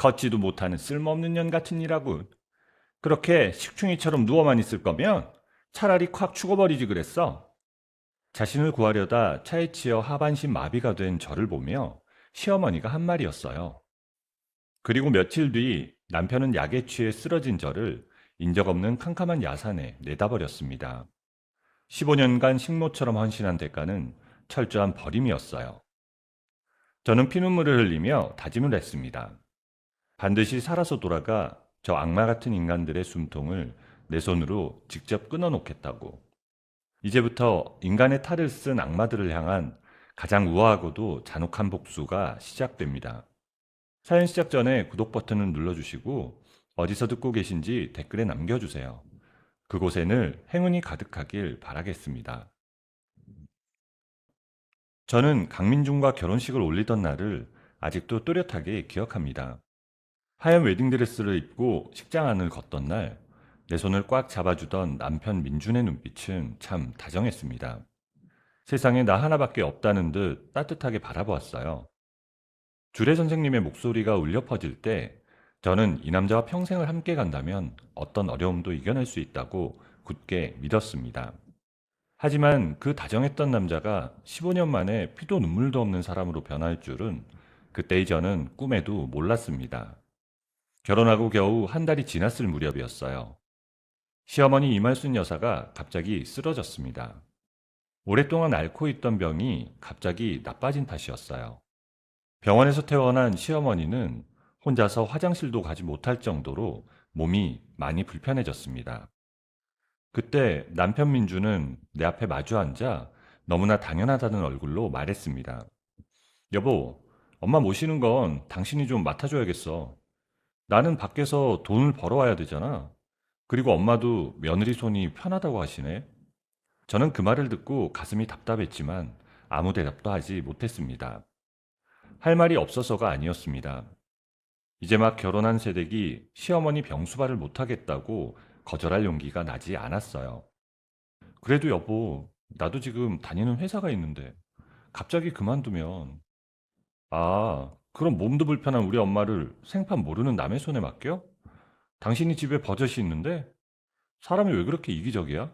걷지도 못하는 쓸모없는 년 같은 이라군. 그렇게 식충이처럼 누워만 있을 거면 차라리 콱 죽어버리지 그랬어. 자신을 구하려다 차에 치여 하반신 마비가 된 저를 보며 시어머니가 한 말이었어요. 그리고 며칠 뒤 남편은 약에 취해 쓰러진 저를 인적 없는 캄캄한 야산에 내다버렸습니다. 15년간 식모처럼 헌신한 대가는 철저한 버림이었어요. 저는 피눈물을 흘리며 다짐을 했습니다. 반드시 살아서 돌아가 저 악마 같은 인간들의 숨통을 내 손으로 직접 끊어놓겠다고. 이제부터 인간의 탈을 쓴 악마들을 향한 가장 우아하고도 잔혹한 복수가 시작됩니다. 사연 시작 전에 구독 버튼을 눌러주시고 어디서 듣고 계신지 댓글에 남겨주세요. 그곳에 늘 행운이 가득하길 바라겠습니다. 저는 강민중과 결혼식을 올리던 날을 아직도 또렷하게 기억합니다. 하얀 웨딩드레스를 입고 식장 안을 걷던 날, 내 손을 꽉 잡아주던 남편 민준의 눈빛은 참 다정했습니다. 세상에 나 하나밖에 없다는 듯 따뜻하게 바라보았어요. 주례 선생님의 목소리가 울려 퍼질 때 저는 이 남자와 평생을 함께 간다면 어떤 어려움도 이겨낼 수 있다고 굳게 믿었습니다. 하지만 그 다정했던 남자가 15년 만에 피도 눈물도 없는 사람으로 변할 줄은 그때의 저는 꿈에도 몰랐습니다. 결혼하고 겨우 한 달이 지났을 무렵이었어요. 시어머니 이말순 여사가 갑자기 쓰러졌습니다. 오랫동안 앓고 있던 병이 갑자기 나빠진 탓이었어요. 병원에서 퇴원한 시어머니는 혼자서 화장실도 가지 못할 정도로 몸이 많이 불편해졌습니다. 그때 남편 민주는 내 앞에 마주 앉아 너무나 당연하다는 얼굴로 말했습니다. 여보, 엄마 모시는 건 당신이 좀 맡아줘야겠어. 나는 밖에서 돈을 벌어와야 되잖아. 그리고 엄마도 며느리 손이 편하다고 하시네. 저는 그 말을 듣고 가슴이 답답했지만 아무 대답도 하지 못했습니다. 할 말이 없어서가 아니었습니다. 이제 막 결혼한 새댁이 시어머니 병수발을 못하겠다고 거절할 용기가 나지 않았어요. 그래도 여보, 나도 지금 다니는 회사가 있는데 갑자기 그만두면. 아, 그럼 몸도 불편한 우리 엄마를 생판 모르는 남의 손에 맡겨? 당신이 집에 버젓이 있는데? 사람이 왜 그렇게 이기적이야?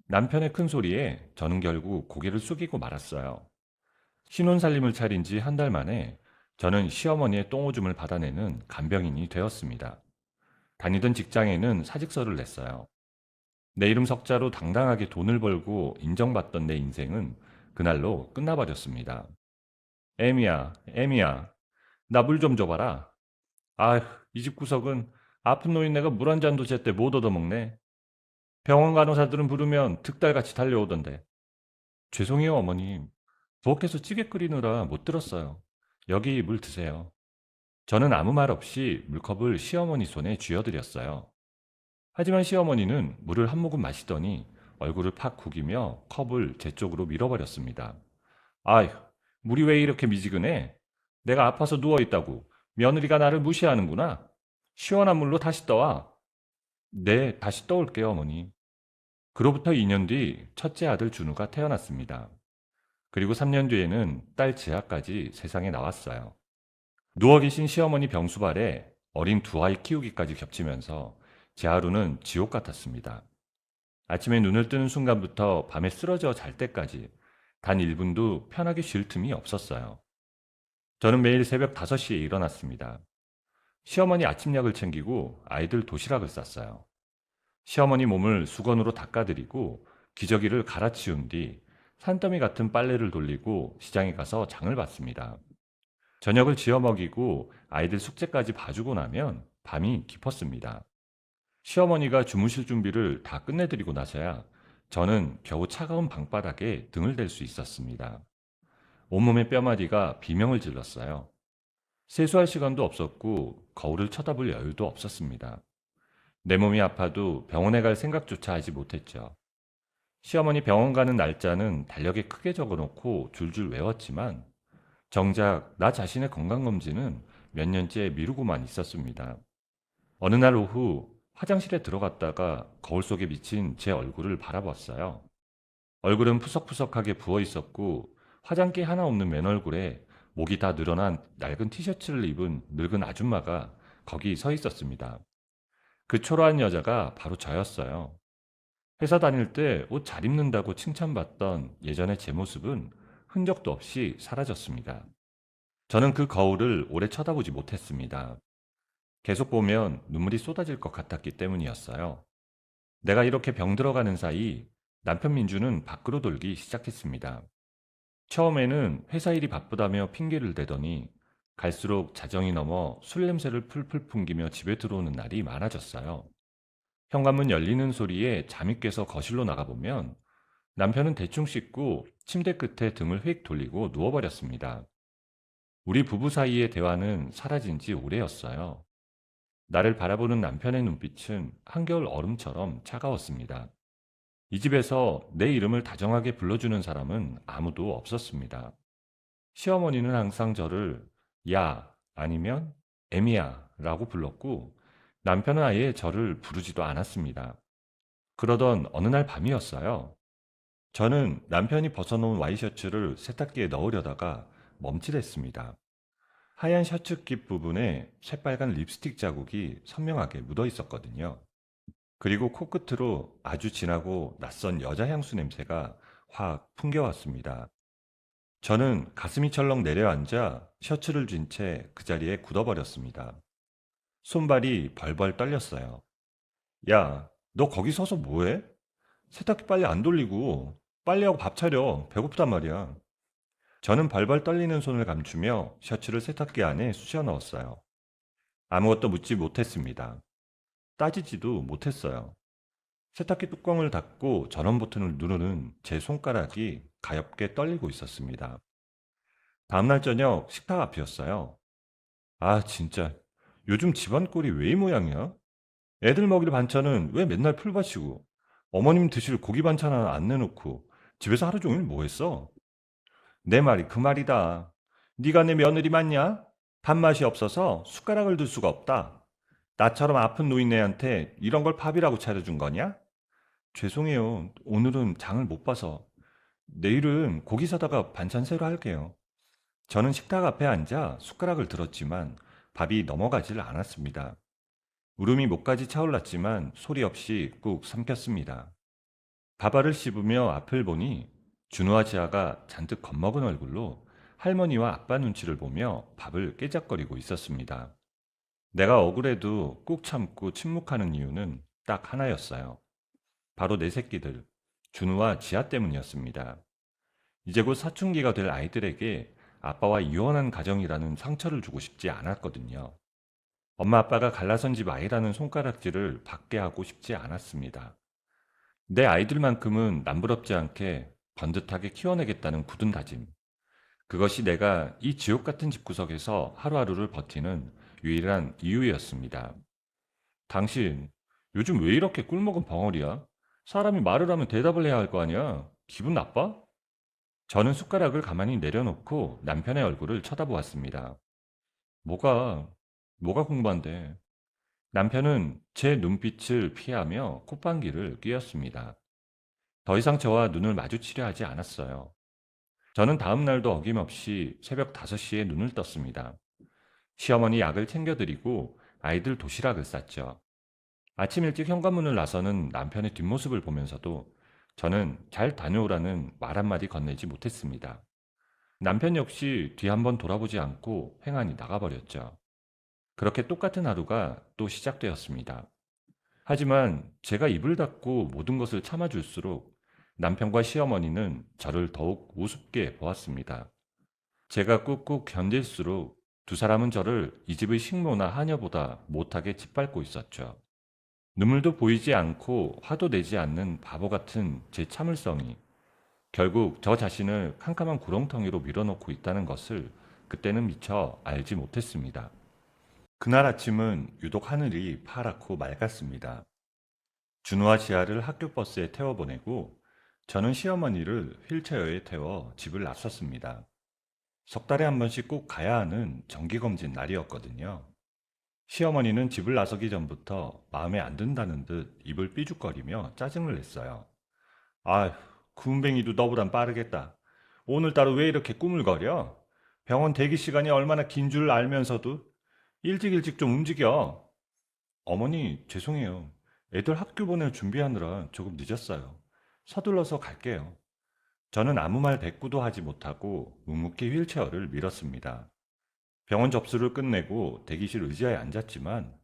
남편의 큰 소리에 저는 결국 고개를 숙이고 말았어요. 신혼살림을 차린 지 한 달 만에 저는 시어머니의 똥오줌을 받아내는 간병인이 되었습니다. 다니던 직장에는 사직서를 냈어요. 내 이름 석자로 당당하게 돈을 벌고 인정받던 내 인생은 그날로 끝나버렸습니다. 애미야, 애미야, 나 물 좀 줘봐라. 아휴, 이 집 구석은 아픈 노인네가 물 한 잔도 제때 못 얻어먹네. 병원 간호사들은 부르면 득달같이 달려오던데. 죄송해요, 어머님. 부엌에서 찌개 끓이느라 못 들었어요. 여기 물 드세요. 저는 아무 말 없이 물컵을 시어머니 손에 쥐어드렸어요. 하지만 시어머니는 물을 한 모금 마시더니 얼굴을 팍 구기며 컵을 제 쪽으로 밀어버렸습니다. 아휴, 물이 왜 이렇게 미지근해? 내가 아파서 누워있다고 며느리가 나를 무시하는구나. 시원한 물로 다시 떠와. 네, 다시 떠올게요, 어머니. 그로부터 2년 뒤 첫째 아들 준우가 태어났습니다. 그리고 3년 뒤에는 딸 지아까지 세상에 나왔어요. 누워 계신 시어머니 병수발에 어린 두 아이 키우기까지 겹치면서 제 하루는 지옥 같았습니다. 아침에 눈을 뜨는 순간부터 밤에 쓰러져 잘 때까지 단 1분도 편하게 쉴 틈이 없었어요. 저는 매일 새벽 5시에 일어났습니다. 시어머니 아침약을 챙기고 아이들 도시락을 쌌어요. 시어머니 몸을 수건으로 닦아드리고 기저귀를 갈아치운 뒤 산더미 같은 빨래를 돌리고 시장에 가서 장을 봤습니다. 저녁을 지어 먹이고 아이들 숙제까지 봐주고 나면 밤이 깊었습니다. 시어머니가 주무실 준비를 다 끝내드리고 나서야 저는 겨우 차가운 방바닥에 등을 댈 수 있었습니다. 온몸의 뼈마디가 비명을 질렀어요. 세수할 시간도 없었고 거울을 쳐다볼 여유도 없었습니다. 내 몸이 아파도 병원에 갈 생각조차 하지 못했죠. 시어머니 병원 가는 날짜는 달력에 크게 적어놓고 줄줄 외웠지만 정작 나 자신의 건강검진은 몇 년째 미루고만 있었습니다. 어느 날 오후 화장실에 들어갔다가 거울 속에 비친 제 얼굴을 바라봤어요. 얼굴은 푸석푸석하게 부어 있었고 화장기 하나 없는 맨얼굴에 목이 다 늘어난 낡은 티셔츠를 입은 늙은 아줌마가 거기 서 있었습니다. 그 초라한 여자가 바로 저였어요. 회사 다닐 때 옷 잘 입는다고 칭찬받던 예전의 제 모습은 흔적도 없이 사라졌습니다. 저는 그 거울을 오래 쳐다보지 못했습니다. 계속 보면 눈물이 쏟아질 것 같았기 때문이었어요. 내가 이렇게 병들어가는 사이 남편 민주는 밖으로 돌기 시작했습니다. 처음에는 회사 일이 바쁘다며 핑계를 대더니 갈수록 자정이 넘어 술 냄새를 풀풀 풍기며 집에 들어오는 날이 많아졌어요. 현관문 열리는 소리에 잠이 깨서 거실로 나가보면 남편은 대충 씻고 침대 끝에 등을 휙 돌리고 누워버렸습니다. 우리 부부 사이의 대화는 사라진 지 오래였어요. 나를 바라보는 남편의 눈빛은 한겨울 얼음처럼 차가웠습니다. 이 집에서 내 이름을 다정하게 불러주는 사람은 아무도 없었습니다. 시어머니는 항상 저를 야 아니면 애미야 라고 불렀고 남편은 아예 저를 부르지도 않았습니다. 그러던 어느 날 밤이었어요. 저는 남편이 벗어놓은 와이셔츠를 세탁기에 넣으려다가 멈칫했습니다. 하얀 셔츠깃 부분에 새빨간 립스틱 자국이 선명하게 묻어 있었거든요. 그리고 코끝으로 아주 진하고 낯선 여자 향수 냄새가 확 풍겨왔습니다. 저는 가슴이 철렁 내려앉아 셔츠를 쥔 채 그 자리에 굳어버렸습니다. 손발이 벌벌 떨렸어요. 야, 너 거기 서서 뭐해? 세탁기 빨리 안 돌리고 빨리하고 밥 차려. 배고프단 말이야. 저는 벌벌 떨리는 손을 감추며 셔츠를 세탁기 안에 쑤셔 넣었어요. 아무것도 묻지 못했습니다. 따지지도 못했어요. 세탁기 뚜껑을 닫고 전원 버튼을 누르는 제 손가락이 가엽게 떨리고 있었습니다. 다음날 저녁 식탁 앞이었어요. 아, 진짜. 요즘 집안 꼴이 왜 이 모양이야? 애들 먹일 반찬은 왜 맨날 풀밭이고, 어머님 드실 고기 반찬 하나 안 내놓고, 집에서 하루 종일 뭐 했어? 내 말이 그 말이다. 네가 내 며느리 맞냐? 밥맛이 없어서 숟가락을 들 수가 없다. 나처럼 아픈 노인네한테 이런 걸 밥이라고 차려준 거냐? 죄송해요. 오늘은 장을 못 봐서. 내일은 고기 사다가 반찬 새로 할게요. 저는 식탁 앞에 앉아 숟가락을 들었지만 밥이 넘어가질 않았습니다. 울음이 목까지 차올랐지만 소리 없이 꾹 삼켰습니다. 밥알을 씹으며 앞을 보니 준우와 지아가 잔뜩 겁먹은 얼굴로 할머니와 아빠 눈치를 보며 밥을 깨작거리고 있었습니다. 내가 억울해도 꾹 참고 침묵하는 이유는 딱 하나였어요. 바로 내 새끼들, 준우와 지아 때문이었습니다. 이제 곧 사춘기가 될 아이들에게 아빠와 이혼한 가정이라는 상처를 주고 싶지 않았거든요. 엄마 아빠가 갈라선 집 아이라는 손가락질을 받게 하고 싶지 않았습니다. 내 아이들만큼은 남부럽지 않게 번듯하게 키워내겠다는 굳은 다짐. 그것이 내가 이 지옥 같은 집구석에서 하루하루를 버티는 유일한 이유였습니다. 당신, 요즘 왜 이렇게 꿀먹은 벙어리야? 사람이 말을 하면 대답을 해야 할 거 아니야? 기분 나빠? 저는 숟가락을 가만히 내려놓고 남편의 얼굴을 쳐다보았습니다. 뭐가, 뭐가 공부한데? 남편은 제 눈빛을 피하며 콧방귀를 뀌었습니다. 더 이상 저와 눈을 마주치려 하지 않았어요. 저는 다음 날도 어김없이 새벽 5시에 눈을 떴습니다. 시어머니 약을 챙겨드리고 아이들 도시락을 쌌죠. 아침 일찍 현관문을 나서는 남편의 뒷모습을 보면서도 저는 잘 다녀오라는 말 한마디 건네지 못했습니다. 남편 역시 뒤 한번 돌아보지 않고 행안히 나가버렸죠. 그렇게 똑같은 하루가 또 시작되었습니다. 하지만 제가 입을 닫고 모든 것을 참아줄수록 남편과 시어머니는 저를 더욱 우습게 보았습니다. 제가 꾹꾹 견딜수록 두 사람은 저를 이 집의 식모나 하녀보다 못하게 짓밟고 있었죠. 눈물도 보이지 않고 화도 내지 않는 바보 같은 제 참을성이 결국 저 자신을 캄캄한 구렁텅이로 밀어넣고 있다는 것을 그때는 미처 알지 못했습니다. 그날 아침은 유독 하늘이 파랗고 맑았습니다. 준우와 지아를 학교 버스에 태워보내고 저는 시어머니를 휠체어에 태워 집을 나섰습니다. 석 달에 한 번씩 꼭 가야 하는 정기검진 날이었거든요. 시어머니는 집을 나서기 전부터 마음에 안 든다는 듯 입을 삐죽거리며 짜증을 냈어요. 아휴, 구운뱅이도 너보단 빠르겠다. 오늘따라 왜 이렇게 꾸물거려? 병원 대기 시간이 얼마나 긴 줄 알면서도 일찍 일찍 좀 움직여. 어머니, 죄송해요. 애들 학교 보낼 준비하느라 조금 늦었어요. 서둘러서 갈게요. 저는 아무 말 대꾸도 하지 못하고 묵묵히 휠체어를 밀었습니다. 병원 접수를 끝내고 대기실 의자에 앉았지만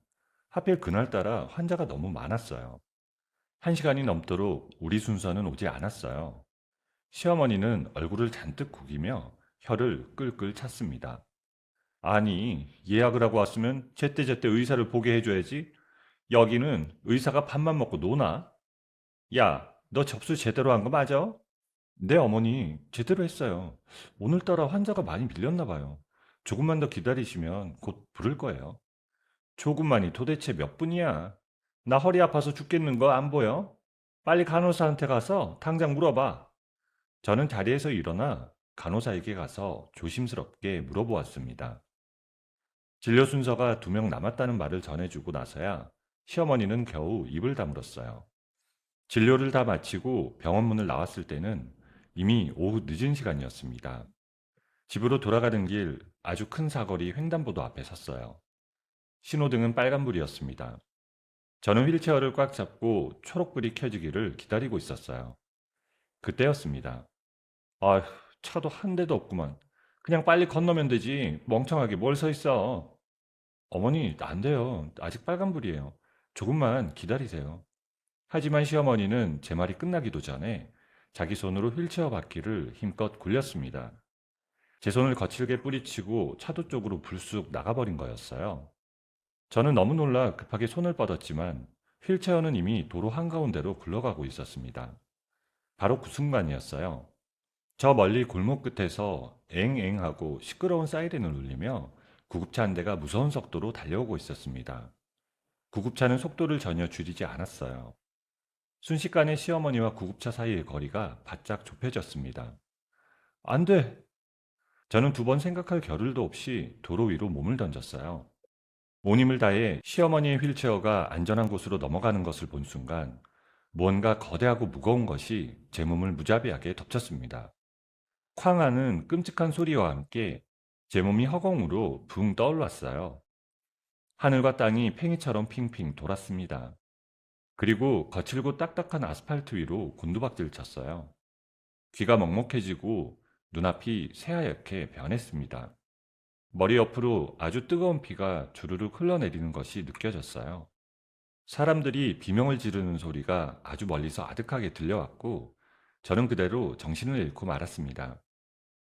하필 그날따라 환자가 너무 많았어요. 1시간이 넘도록 우리 순서는 오지 않았어요. 시어머니는 얼굴을 잔뜩 구기며 혀를 끌끌 찼습니다. 아니, 예약을 하고 왔으면 제때제때 의사를 보게 해줘야지. 여기는 의사가 밥만 먹고 노나? 야, 너 접수 제대로 한 거 맞아? 네, 어머니, 제대로 했어요. 오늘따라 환자가 많이 밀렸나 봐요. 조금만 더 기다리시면 곧 부를 거예요. 조금만이 도대체 몇 분이야? 나 허리 아파서 죽겠는 거 안 보여? 빨리 간호사한테 가서 당장 물어봐. 저는 자리에서 일어나 간호사에게 가서 조심스럽게 물어보았습니다. 진료 순서가 2명 남았다는 말을 전해주고 나서야 시어머니는 겨우 입을 다물었어요. 진료를 다 마치고 병원 문을 나왔을 때는 이미 오후 늦은 시간이었습니다. 집으로 돌아가는 길 아주 큰 사거리 횡단보도 앞에 섰어요. 신호등은 빨간불이었습니다. 저는 휠체어를 꽉 잡고 초록불이 켜지기를 기다리고 있었어요. 그때였습니다. 아휴, 차도 한 대도 없구만. 그냥 빨리 건너면 되지. 멍청하게 뭘 서 있어. 어머니, 안 돼요. 아직 빨간불이에요. 조금만 기다리세요. 하지만 시어머니는 제 말이 끝나기도 전에 자기 손으로 휠체어 바퀴를 힘껏 굴렸습니다. 제 손을 거칠게 뿌리치고 차도 쪽으로 불쑥 나가버린 거였어요. 저는 너무 놀라 급하게 손을 뻗었지만 휠체어는 이미 도로 한가운데로 굴러가고 있었습니다. 바로 그 순간이었어요. 저 멀리 골목 끝에서 앵앵하고 시끄러운 사이렌을 울리며 구급차 한 대가 무서운 속도로 달려오고 있었습니다. 구급차는 속도를 전혀 줄이지 않았어요. 순식간에 시어머니와 구급차 사이의 거리가 바짝 좁혀졌습니다. 안 돼! 저는 2번 생각할 겨를도 없이 도로 위로 몸을 던졌어요. 온 힘을 다해 시어머니의 휠체어가 안전한 곳으로 넘어가는 것을 본 순간 무언가 거대하고 무거운 것이 제 몸을 무자비하게 덮쳤습니다. 쾅 하는 끔찍한 소리와 함께 제 몸이 허공으로 붕 떠올랐어요. 하늘과 땅이 팽이처럼 핑핑 돌았습니다. 그리고 거칠고 딱딱한 아스팔트 위로 곤두박질 쳤어요. 귀가 먹먹해지고 눈앞이 새하얗게 변했습니다. 머리 옆으로 아주 뜨거운 피가 주르륵 흘러내리는 것이 느껴졌어요. 사람들이 비명을 지르는 소리가 아주 멀리서 아득하게 들려왔고 저는 그대로 정신을 잃고 말았습니다.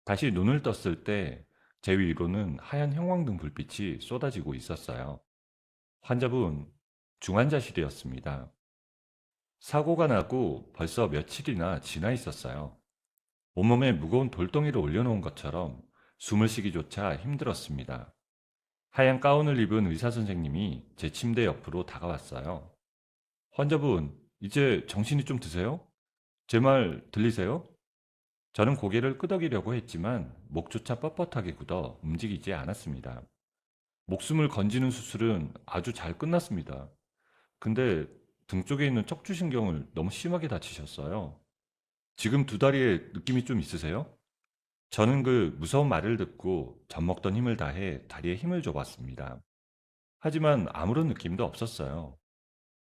다시 눈을 떴을 때 제 위로는 하얀 형광등 불빛이 쏟아지고 있었어요. 환자분, 중환자실이었습니다. 사고가 나고 벌써 며칠이나 지나 있었어요. 온몸에 무거운 돌덩이를 올려놓은 것처럼 숨을 쉬기조차 힘들었습니다. 하얀 가운을 입은 의사 선생님이 제 침대 옆으로 다가왔어요. 환자분, 이제 정신이 좀 드세요? 제 말 들리세요? 저는 고개를 끄덕이려고 했지만 목조차 뻣뻣하게 굳어 움직이지 않았습니다. 목숨을 건지는 수술은 아주 잘 끝났습니다. 근데 등 쪽에 있는 척추신경을 너무 심하게 다치셨어요. 지금 2다리에 느낌이 좀 있으세요? 저는 그 무서운 말을 듣고 젖먹던 힘을 다해 다리에 힘을 줘봤습니다. 하지만 아무런 느낌도 없었어요.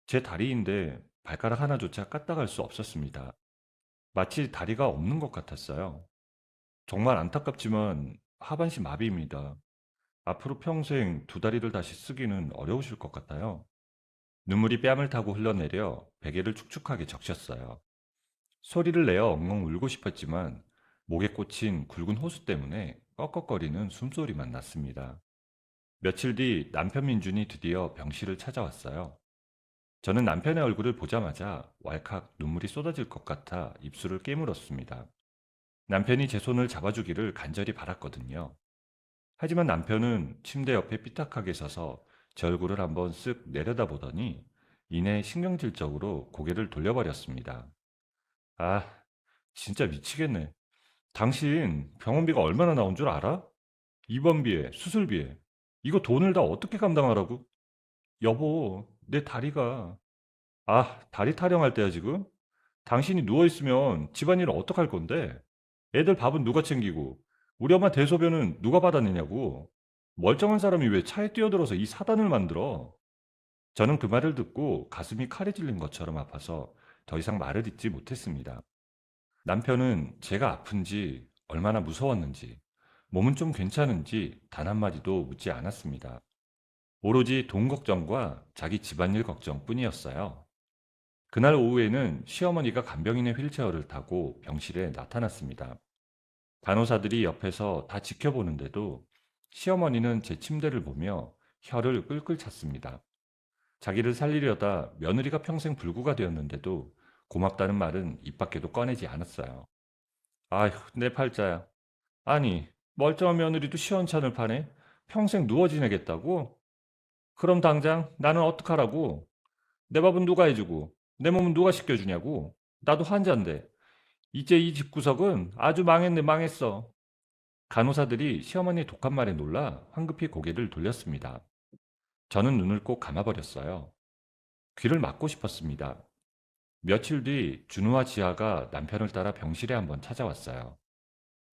제 다리인데 발가락 하나조차 까딱할 수 없었습니다. 마치 다리가 없는 것 같았어요. 정말 안타깝지만 하반신 마비입니다. 앞으로 평생 2다리를 다시 쓰기는 어려우실 것 같아요. 눈물이 뺨을 타고 흘러내려 베개를 축축하게 적셨어요. 소리를 내어 엉엉 울고 싶었지만 목에 꽂힌 굵은 호수 때문에 꺽꺽거리는 숨소리만 났습니다. 며칠 뒤 남편 민준이 드디어 병실을 찾아왔어요. 저는 남편의 얼굴을 보자마자 왈칵 눈물이 쏟아질 것 같아 입술을 깨물었습니다. 남편이 제 손을 잡아주기를 간절히 바랐거든요. 하지만 남편은 침대 옆에 삐딱하게 서서 제 얼굴을 한번 쓱 내려다보더니 이내 신경질적으로 고개를 돌려버렸습니다. 아, 진짜 미치겠네. 당신 병원비가 얼마나 나온 줄 알아? 입원비에, 수술비에. 이거 돈을 다 어떻게 감당하라고? 여보, 내 다리가. 아, 다리 타령할 때야 지금? 당신이 누워있으면 집안일을 어떡할 건데? 애들 밥은 누가 챙기고? 우리 엄마 대소변은 누가 받아내냐고. 멀쩡한 사람이 왜 차에 뛰어들어서 이 사단을 만들어. 저는 그 말을 듣고 가슴이 칼에 찔린 것처럼 아파서 더 이상 말을 잇지 못했습니다. 남편은 제가 아픈지 얼마나 무서웠는지 몸은 좀 괜찮은지 단 한마디도 묻지 않았습니다. 오로지 돈 걱정과 자기 집안일 걱정뿐이었어요. 그날 오후에는 시어머니가 간병인의 휠체어를 타고 병실에 나타났습니다. 간호사들이 옆에서 다 지켜보는데도 시어머니는 제 침대를 보며 혀를 끌끌 찼습니다. 자기를 살리려다 며느리가 평생 불구가 되었는데도 고맙다는 말은 입 밖에도 꺼내지 않았어요. 아휴, 내 팔자야. 아니, 멀쩡한 며느리도 시원찮을 판에 평생 누워 지내겠다고? 그럼 당장 나는 어떡하라고? 내 밥은 누가 해주고, 내 몸은 누가 씻겨주냐고? 나도 환자인데. 이제 이 집구석은 아주 망했네, 망했어. 간호사들이 시어머니의 독한 말에 놀라 황급히 고개를 돌렸습니다. 저는 눈을 꼭 감아버렸어요. 귀를 막고 싶었습니다. 며칠 뒤 준우와 지아가 남편을 따라 병실에 한번 찾아왔어요.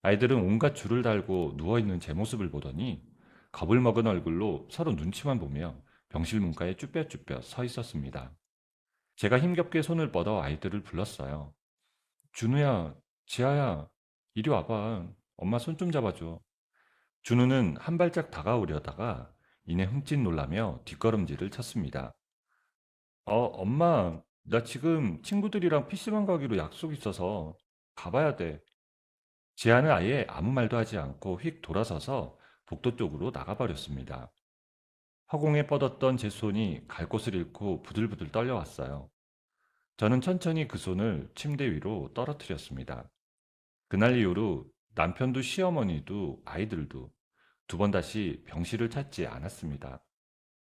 아이들은 온갖 줄을 달고 누워있는 제 모습을 보더니 겁을 먹은 얼굴로 서로 눈치만 보며 병실 문가에 쭈뼛쭈뼛 서 있었습니다. 제가 힘겹게 손을 뻗어 아이들을 불렀어요. 준우야, 지아야, 이리 와봐. 엄마 손 좀 잡아줘. 준우는 한 발짝 다가오려다가 이내 흠칫 놀라며 뒷걸음질을 쳤습니다. 엄마, 나 지금 친구들이랑 PC방 가기로 약속 있어서 가봐야 돼. 지아는 아예 아무 말도 하지 않고 휙 돌아서서 복도 쪽으로 나가버렸습니다. 허공에 뻗었던 제 손이 갈 곳을 잃고 부들부들 떨려왔어요. 저는 천천히 그 손을 침대 위로 떨어뜨렸습니다. 그날 이후로 남편도 시어머니도 아이들도 두 번 다시 병실을 찾지 않았습니다.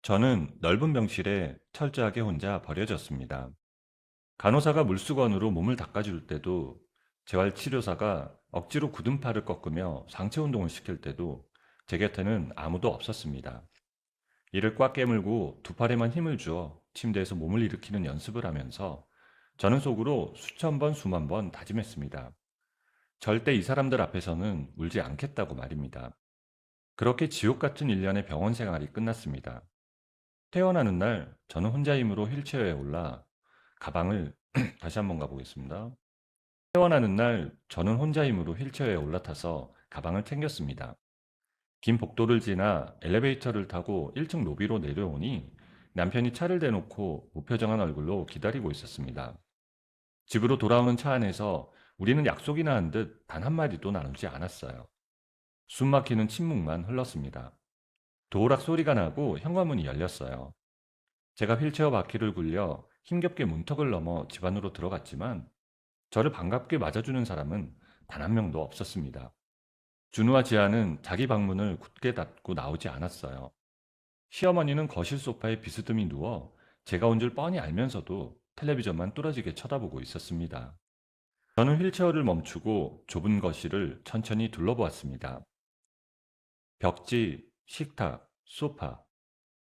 저는 넓은 병실에 철저하게 혼자 버려졌습니다. 간호사가 물수건으로 몸을 닦아줄 때도, 재활치료사가 억지로 굳은 팔을 꺾으며 상체 운동을 시킬 때도 제 곁에는 아무도 없었습니다. 이를 꽉 깨물고 두 팔에만 힘을 주어 침대에서 몸을 일으키는 연습을 하면서 저는 속으로 수천 번 수만 번 다짐했습니다. 절대 이 사람들 앞에서는 울지 않겠다고 말입니다. 그렇게 지옥 같은 1년의 병원 생활이 끝났습니다. 퇴원하는 날 저는 혼자 힘으로 휠체어에 올라 가방을 다시 한번 가보겠습니다. 퇴원하는 날 저는 혼자 힘으로 휠체어에 올라타서 가방을 챙겼습니다. 긴 복도를 지나 엘리베이터를 타고 1층 로비로 내려오니 남편이 차를 대놓고 무표정한 얼굴로 기다리고 있었습니다. 집으로 돌아오는 차 안에서 우리는 약속이나 한 듯 단 한마디도 나누지 않았어요. 숨 막히는 침묵만 흘렀습니다. 도우락 소리가 나고 현관문이 열렸어요. 제가 휠체어 바퀴를 굴려 힘겹게 문턱을 넘어 집 안으로 들어갔지만 저를 반갑게 맞아주는 사람은 단 한 명도 없었습니다. 준우와 지아는 자기 방문을 굳게 닫고 나오지 않았어요. 시어머니는 거실 소파에 비스듬히 누워 제가 온 줄 뻔히 알면서도 텔레비전만 뚫어지게 쳐다보고 있었습니다. 저는 휠체어를 멈추고 좁은 거실을 천천히 둘러보았습니다. 벽지, 식탁, 소파.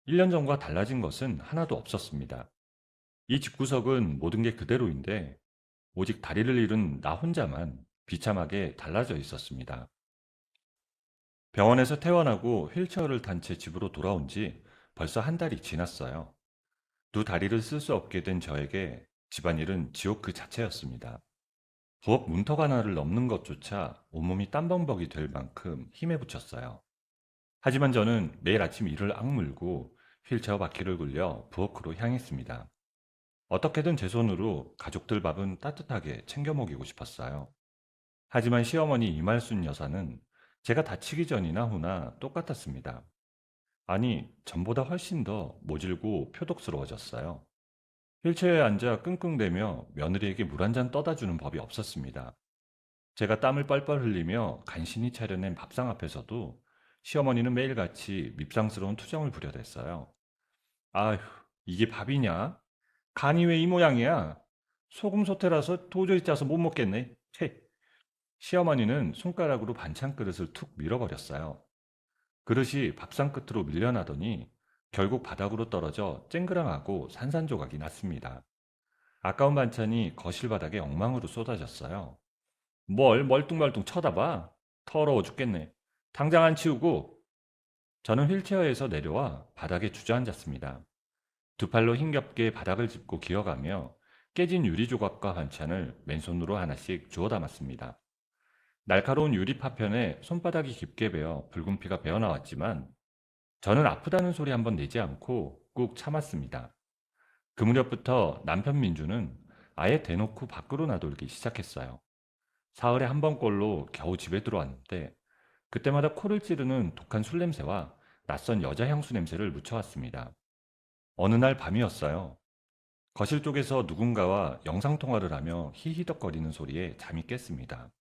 1년 전과 달라진 것은 하나도 없었습니다. 이 집구석은 모든 게 그대로인데 오직 다리를 잃은 나 혼자만 비참하게 달라져 있었습니다. 병원에서 퇴원하고 휠체어를 탄 채 집으로 돌아온 지 벌써 한 달이 지났어요. 두 다리를 쓸 수 없게 된 저에게 집안일은 지옥 그 자체였습니다. 부엌 문턱 하나를 넘는 것조차 온몸이 땀범벅이 될 만큼 힘에 부쳤어요. 하지만 저는 매일 아침 이를 악물고 휠체어 바퀴를 굴려 부엌으로 향했습니다. 어떻게든 제 손으로 가족들 밥은 따뜻하게 챙겨 먹이고 싶었어요. 하지만 시어머니 이말순 여사는 제가 다치기 전이나 후나 똑같았습니다. 아니, 전보다 훨씬 더 모질고 표독스러워졌어요. 휠체어에 앉아 끙끙대며 며느리에게 물 한 잔 떠다 주는 법이 없었습니다. 제가 땀을 뻘뻘 흘리며 간신히 차려낸 밥상 앞에서도 시어머니는 매일같이 밉상스러운 투정을 부려댔어요. 아휴, 이게 밥이냐? 간이 왜 이 모양이야? 소금 소태라서 도저히 짜서 못 먹겠네. 헤. 시어머니는 손가락으로 반찬 그릇을 툭 밀어버렸어요. 그릇이 밥상 끝으로 밀려나더니 결국 바닥으로 떨어져 쨍그랑하고 산산조각이 났습니다. 아까운 반찬이 거실 바닥에 엉망으로 쏟아졌어요. 뭘 멀뚱멀뚱 쳐다봐? 더러워 죽겠네. 당장 안 치우고. 저는 휠체어에서 내려와 바닥에 주저앉았습니다. 두 팔로 힘겹게 바닥을 짚고 기어가며 깨진 유리 조각과 반찬을 맨손으로 하나씩 주워 담았습니다. 날카로운 유리 파편에 손바닥이 깊게 베어 붉은 피가 배어나왔지만 저는 아프다는 소리 한번 내지 않고 꾹 참았습니다. 그 무렵부터 남편 민주는 아예 대놓고 밖으로 나돌기 시작했어요. 사흘에 한 번꼴로 겨우 집에 들어왔는데 그때마다 코를 찌르는 독한 술 냄새와 낯선 여자 향수 냄새를 묻혀왔습니다. 어느 날 밤이었어요. 거실 쪽에서 누군가와 영상통화를 하며 히히덕거리는 소리에 잠이 깼습니다.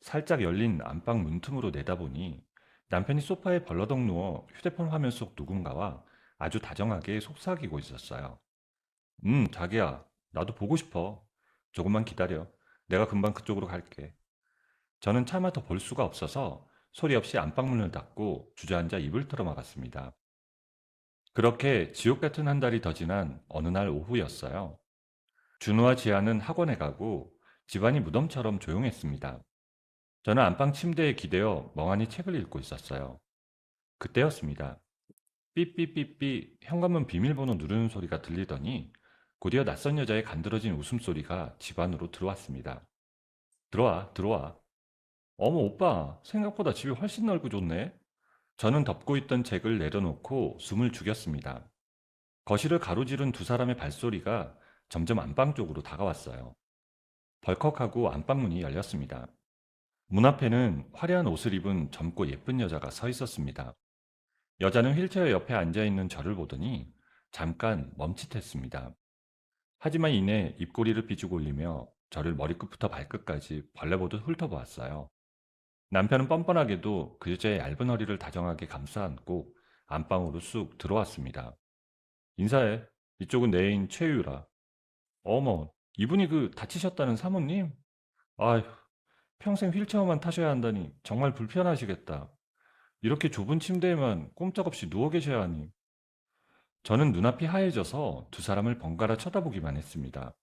살짝 열린 안방 문틈으로 내다보니 남편이 소파에 벌러덩 누워 휴대폰 화면 속 누군가와 아주 다정하게 속삭이고 있었어요. 자기야, 나도 보고 싶어. 조금만 기다려. 내가 금방 그쪽으로 갈게. 저는 차마 더 볼 수가 없어서 소리 없이 안방문을 닫고 주저앉아 입을 털어막았습니다. 그렇게 지옥 같은 한 달이 더 지난 어느 날 오후였어요. 준우와 지아는 학원에 가고 집안이 무덤처럼 조용했습니다. 저는 안방 침대에 기대어 멍하니 책을 읽고 있었어요. 그때였습니다. 삐삐삐삐 현관문 비밀번호 누르는 소리가 들리더니 곧이어 낯선 여자의 간드러진 웃음소리가 집 안으로 들어왔습니다. 들어와, 들어와. 어머, 오빠, 생각보다 집이 훨씬 넓고 좋네. 저는 덮고 있던 책을 내려놓고 숨을 죽였습니다. 거실을 가로지른 두 사람의 발소리가 점점 안방 쪽으로 다가왔어요. 벌컥하고 안방문이 열렸습니다. 문 앞에는 화려한 옷을 입은 젊고 예쁜 여자가 서 있었습니다. 여자는 휠체어 옆에 앉아있는 저를 보더니 잠깐 멈칫했습니다. 하지만 이내 입꼬리를 삐죽 올리며 저를 머리끝부터 발끝까지 벌레보듯 훑어보았어요. 남편은 뻔뻔하게도 그 여자의 얇은 허리를 다정하게 감싸 안고 안방으로 쑥 들어왔습니다. 인사해. 이쪽은 내 애인 최유라. 어머, 이분이 그 다치셨다는 사모님? 아휴, 평생 휠체어만 타셔야 한다니 정말 불편하시겠다. 이렇게 좁은 침대에만 꼼짝없이 누워 계셔야 하니. 저는 눈앞이 하얘져서 두 사람을 번갈아 쳐다보기만 했습니다.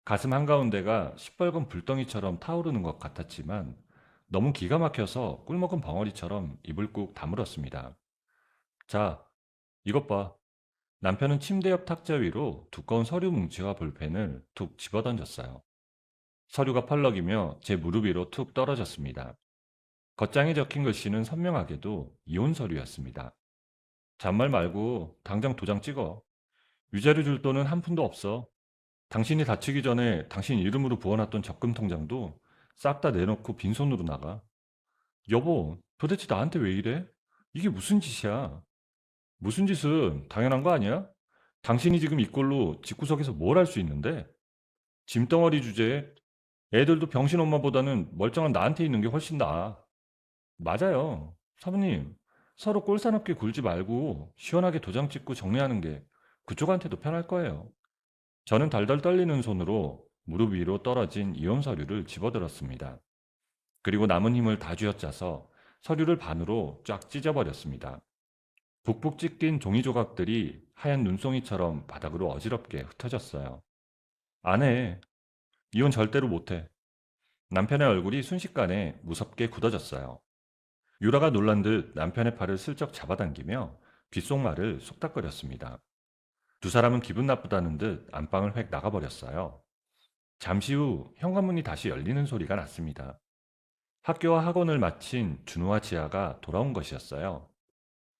가슴 한가운데가 시뻘건 불덩이처럼 타오르는 것 같았지만 너무 기가 막혀서 꿀먹은 벙어리처럼 입을 꾹 다물었습니다. 자, 이것 봐. 남편은 침대 옆 탁자 위로 두꺼운 서류 뭉치와 볼펜을 툭 집어던졌어요. 서류가 펄럭이며 제 무릎 위로 툭 떨어졌습니다. 겉장에 적힌 글씨는 선명하게도 이혼 서류였습니다. 잔말 말고 당장 도장 찍어. 위자료 줄 돈은 한 푼도 없어. 당신이 다치기 전에 당신 이름으로 부어놨던 적금 통장도 싹 다 내놓고 빈손으로 나가. 여보, 도대체 나한테 왜 이래? 이게 무슨 짓이야? 무슨 짓은 당연한 거 아니야? 당신이 지금 이 꼴로 집구석에서 뭘 할 수 있는데? 짐덩어리 주제에 애들도 병신 엄마보다는 멀쩡한 나한테 있는 게 훨씬 나아. 맞아요. 사부님, 서로 꼴사납게 굴지 말고 시원하게 도장 찍고 정리하는 게 그쪽한테도 편할 거예요. 저는 덜덜 떨리는 손으로 무릎 위로 떨어진 이혼 서류를 집어들었습니다. 그리고 남은 힘을 다 쥐어짜서 서류를 반으로 쫙 찢어버렸습니다. 북북 찢긴 종이 조각들이 하얀 눈송이처럼 바닥으로 어지럽게 흩어졌어요. 안 해. 이혼 절대로 못 해. 남편의 얼굴이 순식간에 무섭게 굳어졌어요. 유라가 놀란 듯 남편의 팔을 슬쩍 잡아당기며 귓속말을 속닥거렸습니다. 두 사람은 기분 나쁘다는 듯 안방을 획 나가버렸어요. 잠시 후 현관문이 다시 열리는 소리가 났습니다. 학교와 학원을 마친 준우와 지아가 돌아온 것이었어요.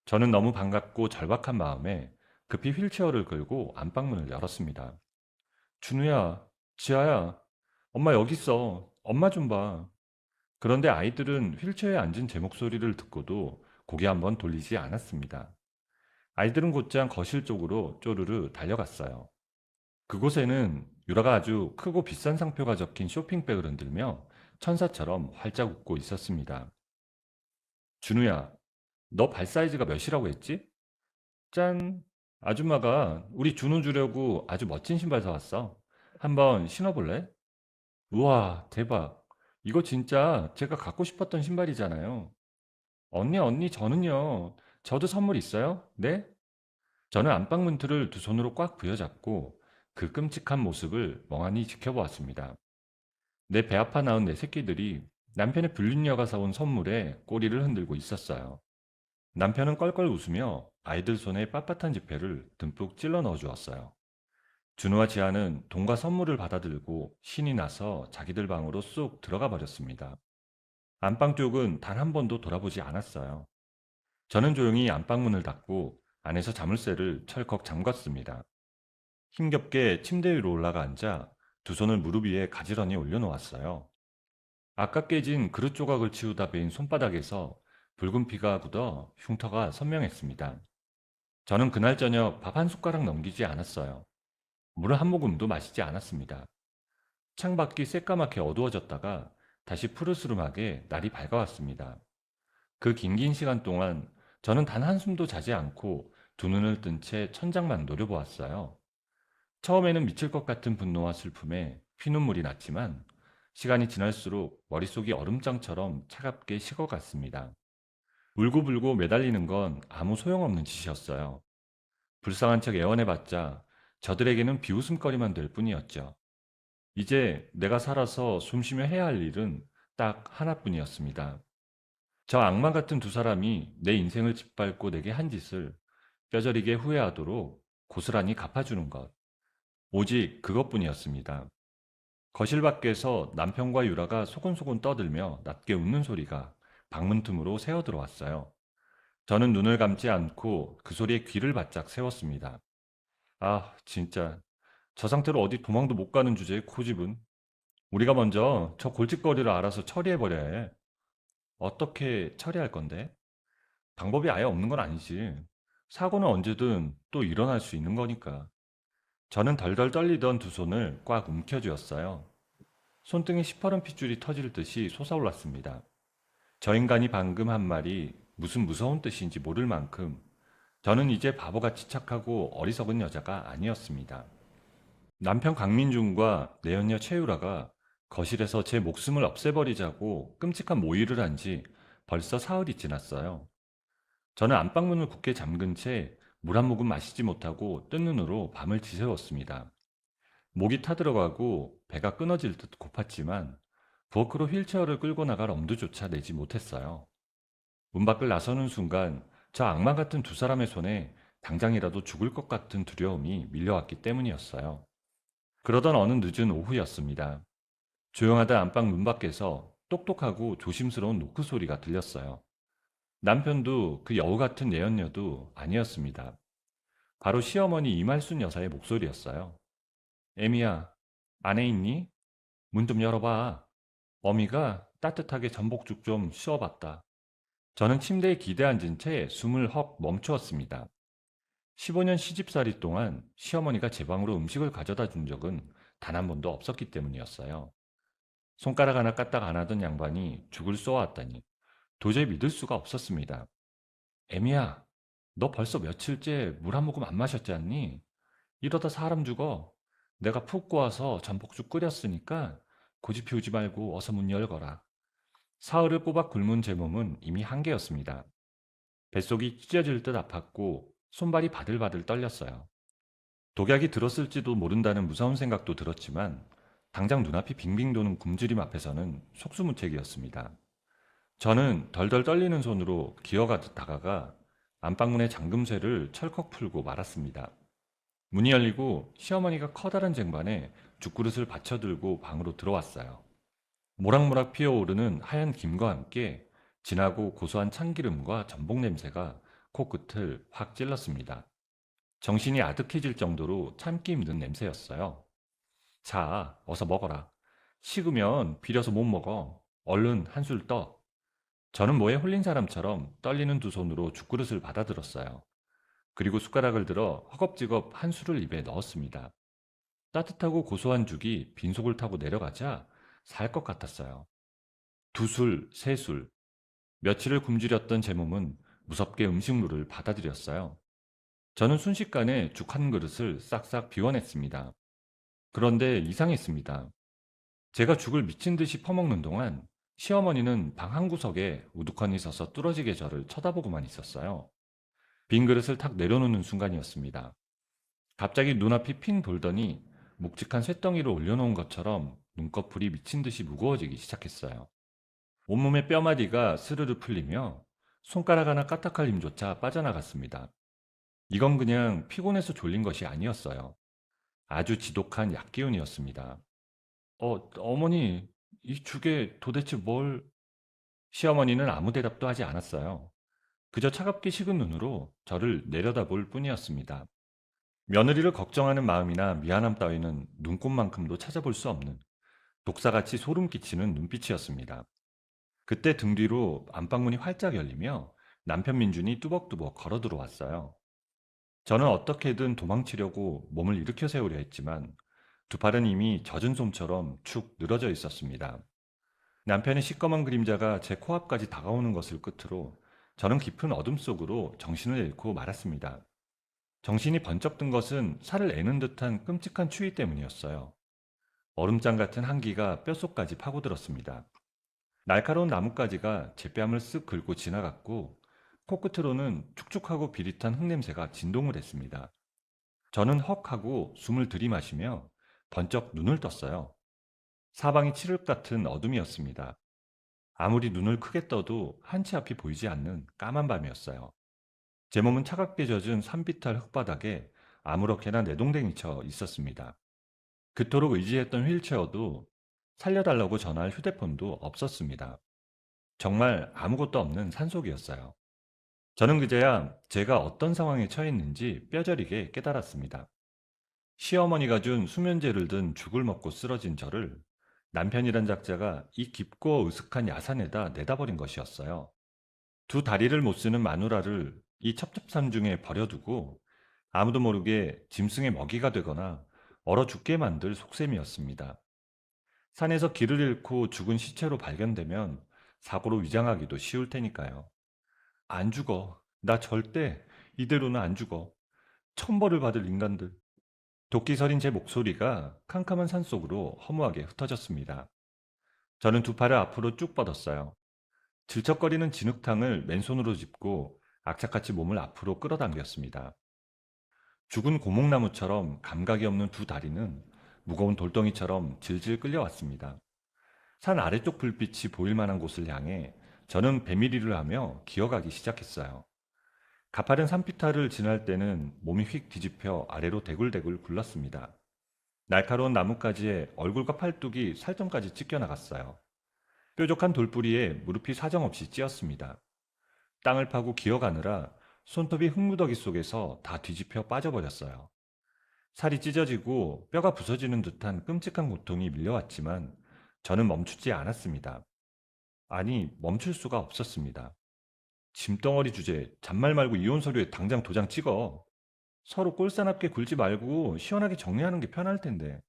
저는 너무 반갑고 절박한 마음에 급히 휠체어를 끌고 안방문을 열었습니다. 준우야, 지아야, 엄마 여기 있어. 엄마 좀 봐. 그런데 아이들은 휠체어에 앉은 제 목소리를 듣고도 고개 한번 돌리지 않았습니다. 아이들은 곧장 거실 쪽으로 쪼르르 달려갔어요. 그곳에는 유라가 아주 크고 비싼 상표가 적힌 쇼핑백을 흔들며 천사처럼 활짝 웃고 있었습니다. 준우야, 너 발 사이즈가 몇이라고 했지? 짠! 아줌마가 우리 준우 주려고 아주 멋진 신발 사왔어. 한번 신어볼래? 우와, 대박. 이거 진짜 제가 갖고 싶었던 신발이잖아요. 언니, 저는요. 저도 선물 있어요? 네? 저는 안방 문틀을 두 손으로 꽉 부여잡고 그 끔찍한 모습을 멍하니 지켜보았습니다. 내 배 아파 낳은 내 새끼들이 남편의 불륜녀가 사온 선물에 꼬리를 흔들고 있었어요. 남편은 껄껄 웃으며 아이들 손에 빳빳한 지폐를 듬뿍 찔러 넣어 주었어요. 준우와 지아는 돈과 선물을 받아들고 신이 나서 자기들 방으로 쑥 들어가 버렸습니다. 안방 쪽은 단 한 번도 돌아보지 않았어요. 저는 조용히 안방문을 닫고 안에서 자물쇠를 철컥 잠갔습니다. 힘겹게 침대 위로 올라가 앉아 두 손을 무릎 위에 가지런히 올려놓았어요. 아까 깨진 그릇 조각을 치우다 베인 손바닥에서 붉은 피가 굳어 흉터가 선명했습니다. 저는 그날 저녁 밥 한 숟가락 넘기지 않았어요. 물을 한 모금도 마시지 않았습니다. 창밖이 새까맣게 어두워졌다가 다시 푸르스름하게 날이 밝아왔습니다. 그 긴긴 시간 동안 저는 단 한숨도 자지 않고 두 눈을 뜬 채 천장만 노려보았어요. 처음에는 미칠 것 같은 분노와 슬픔에 피눈물이 났지만 시간이 지날수록 머릿속이 얼음장처럼 차갑게 식어갔습니다. 울고불고 매달리는 건 아무 소용없는 짓이었어요. 불쌍한 척 애원해봤자 저들에게는 비웃음거리만 될 뿐이었죠. 이제 내가 살아서 숨쉬며 해야 할 일은 딱 하나뿐이었습니다. 저 악마 같은 두 사람이 내 인생을 짓밟고 내게 한 짓을 뼈저리게 후회하도록 고스란히 갚아주는 것. 오직 그것뿐이었습니다. 거실 밖에서 남편과 유라가 소곤소곤 떠들며 낮게 웃는 소리가 방문 틈으로 새어 들어왔어요. 저는 눈을 감지 않고 그 소리에 귀를 바짝 세웠습니다. 아, 진짜. 저 상태로 어디 도망도 못 가는 주제에 고집은. 우리가 먼저 저 골칫거리를 알아서 처리해버려야 해. 어떻게 처리할 건데? 방법이 아예 없는 건 아니지. 사고는 언제든 또 일어날 수 있는 거니까. 저는 덜덜 떨리던 두 손을 꽉 움켜쥐었어요. 손등에 시퍼런 핏줄이 터질 듯이 솟아올랐습니다. 저 인간이 방금 한 말이 무슨 무서운 뜻인지 모를 만큼 저는 이제 바보같이 착하고 어리석은 여자가 아니었습니다. 남편 강민중과 내연녀 최유라가 거실에서 제 목숨을 없애버리자고 끔찍한 모의를 한 지 벌써 사흘이 지났어요. 저는 안방문을 굳게 잠근 채 물 한 모금 마시지 못하고 뜬 눈으로 밤을 지새웠습니다. 목이 타들어가고 배가 끊어질 듯 고팠지만 부엌으로 휠체어를 끌고 나갈 엄두조차 내지 못했어요. 문 밖을 나서는 순간 저 악마 같은 두 사람의 손에 당장이라도 죽을 것 같은 두려움이 밀려왔기 때문이었어요. 그러던 어느 늦은 오후였습니다. 조용하던 안방 문 밖에서 똑똑하고 조심스러운 노크 소리가 들렸어요. 남편도 그 여우 같은 내연녀도 아니었습니다. 바로 시어머니 이말순 여사의 목소리였어요. 애미야, 안에 있니? 문 좀 열어봐. 어미가 따뜻하게 전복죽 좀 씌워봤다. 저는 침대에 기대 앉은 채 숨을 헉 멈추었습니다. 15년 시집살이 동안 시어머니가 제 방으로 음식을 가져다 준 적은 단 한 번도 없었기 때문이었어요. 손가락 하나 까딱 안 하던 양반이 죽을 쏘아왔다니 도저히 믿을 수가 없었습니다. 애미야, 너 벌써 며칠째 물 한 모금 안 마셨지 않니? 이러다 사람 죽어. 내가 푹 고아서 전복죽 끓였으니까 고집 피우지 말고 어서 문 열거라. 사흘을 꼬박 굶은 제 몸은 이미 한계였습니다. 뱃속이 찢어질 듯 아팠고 손발이 바들바들 떨렸어요. 독약이 들었을지도 모른다는 무서운 생각도 들었지만 당장 눈앞이 빙빙 도는 굶주림 앞에서는 속수무책이었습니다. 저는 덜덜 떨리는 손으로 기어가듯 다가가 안방문의 잠금쇠를 철컥 풀고 말았습니다. 문이 열리고 시어머니가 커다란 쟁반에 죽그릇을 받쳐들고 방으로 들어왔어요. 모락모락 피어오르는 하얀 김과 함께 진하고 고소한 참기름과 전복 냄새가 코끝을 확 찔렀습니다. 정신이 아득해질 정도로 참기 힘든 냄새였어요. 자, 어서 먹어라. 식으면 비려서 못 먹어. 얼른 한술 떠. 저는 뭐에 홀린 사람처럼 떨리는 두 손으로 죽그릇을 받아들었어요. 그리고 숟가락을 들어 허겁지겁 한 술을 입에 넣었습니다. 따뜻하고 고소한 죽이 빈속을 타고 내려가자 살 것 같았어요. 두 술, 세 술. 며칠을 굶주렸던 제 몸은 무섭게 음식물을 받아들였어요. 저는 순식간에 죽 한 그릇을 싹싹 비워냈습니다. 그런데 이상했습니다. 제가 죽을 미친 듯이 퍼먹는 동안 시어머니는 방 한 구석에 우두커니 서서 뚫어지게 저를 쳐다보고만 있었어요. 빈 그릇을 탁 내려놓는 순간이었습니다. 갑자기 눈앞이 핑 돌더니 묵직한 쇳덩이를 올려놓은 것처럼 눈꺼풀이 미친 듯이 무거워지기 시작했어요. 온몸의 뼈마디가 스르르 풀리며 손가락 하나 까딱할 힘조차 빠져나갔습니다. 이건 그냥 피곤해서 졸린 것이 아니었어요. 아주 지독한 약기운이었습니다. 어머니, 이 죽에 도대체 뭘... 시어머니는 아무 대답도 하지 않았어요. 그저 차갑게 식은 눈으로 저를 내려다볼 뿐이었습니다. 며느리를 걱정하는 마음이나 미안함 따위는 눈꽃만큼도 찾아볼 수 없는 독사같이 소름 끼치는 눈빛이었습니다. 그때 등 뒤로 안방문이 활짝 열리며 남편 민준이 뚜벅뚜벅 걸어 들어왔어요. 저는 어떻게든 도망치려고 몸을 일으켜 세우려 했지만 두 팔은 이미 젖은 솜처럼 축 늘어져 있었습니다. 남편의 시꺼먼 그림자가 제 코앞까지 다가오는 것을 끝으로 저는 깊은 어둠 속으로 정신을 잃고 말았습니다. 정신이 번쩍 든 것은 살을 애는 듯한 끔찍한 추위 때문이었어요. 얼음장 같은 한기가 뼛속까지 파고들었습니다. 날카로운 나뭇가지가 제 뺨을 쓱 긁고 지나갔고 코끝으로는 축축하고 비릿한 흙냄새가 진동을 했습니다. 저는 헉 하고 숨을 들이마시며 번쩍 눈을 떴어요. 사방이 칠흑 같은 어둠이었습니다. 아무리 눈을 크게 떠도 한치 앞이 보이지 않는 까만 밤이었어요. 제 몸은 차갑게 젖은 산비탈 흙바닥에 아무렇게나 내동댕이 쳐 있었습니다. 그토록 의지했던 휠체어도 살려달라고 전화할 휴대폰도 없었습니다. 정말 아무것도 없는 산속이었어요. 저는 그제야 제가 어떤 상황에 처했는지 뼈저리게 깨달았습니다. 시어머니가 준 수면제를 든 죽을 먹고 쓰러진 저를 남편이란 작자가 이 깊고 으슥한 야산에다 내다버린 것이었어요. 두 다리를 못 쓰는 마누라를 이 첩첩산 중에 버려두고 아무도 모르게 짐승의 먹이가 되거나 얼어 죽게 만들 속셈이었습니다. 산에서 길을 잃고 죽은 시체로 발견되면 사고로 위장하기도 쉬울 테니까요. 안 죽어. 나 절대 이대로는 안 죽어. 천벌을 받을 인간들. 도끼 서린 제 목소리가 캄캄한 산속으로 허무하게 흩어졌습니다. 저는 두 팔을 앞으로 쭉 뻗었어요. 질척거리는 진흙탕을 맨손으로 짚고 악착같이 몸을 앞으로 끌어당겼습니다. 죽은 고목나무처럼 감각이 없는 두 다리는 무거운 돌덩이처럼 질질 끌려왔습니다. 산 아래쪽 불빛이 보일 만한 곳을 향해 저는 배밀이를 하며 기어가기 시작했어요. 가파른 산비탈을 지날 때는 몸이 휙 뒤집혀 아래로 대굴대굴 굴렀습니다. 날카로운 나뭇가지에 얼굴과 팔뚝이 살점까지 찢겨나갔어요. 뾰족한 돌뿌리에 무릎이 사정없이 찧었습니다. 땅을 파고 기어가느라 손톱이 흙무더기 속에서 다 뒤집혀 빠져버렸어요. 살이 찢어지고 뼈가 부서지는 듯한 끔찍한 고통이 밀려왔지만 저는 멈추지 않았습니다. 아니, 멈출 수가 없었습니다. 짐덩어리 주제, 잔말 말고 이혼 서류에 당장 도장 찍어. 서로 꼴사납게 굴지 말고 시원하게 정리하는 게 편할 텐데.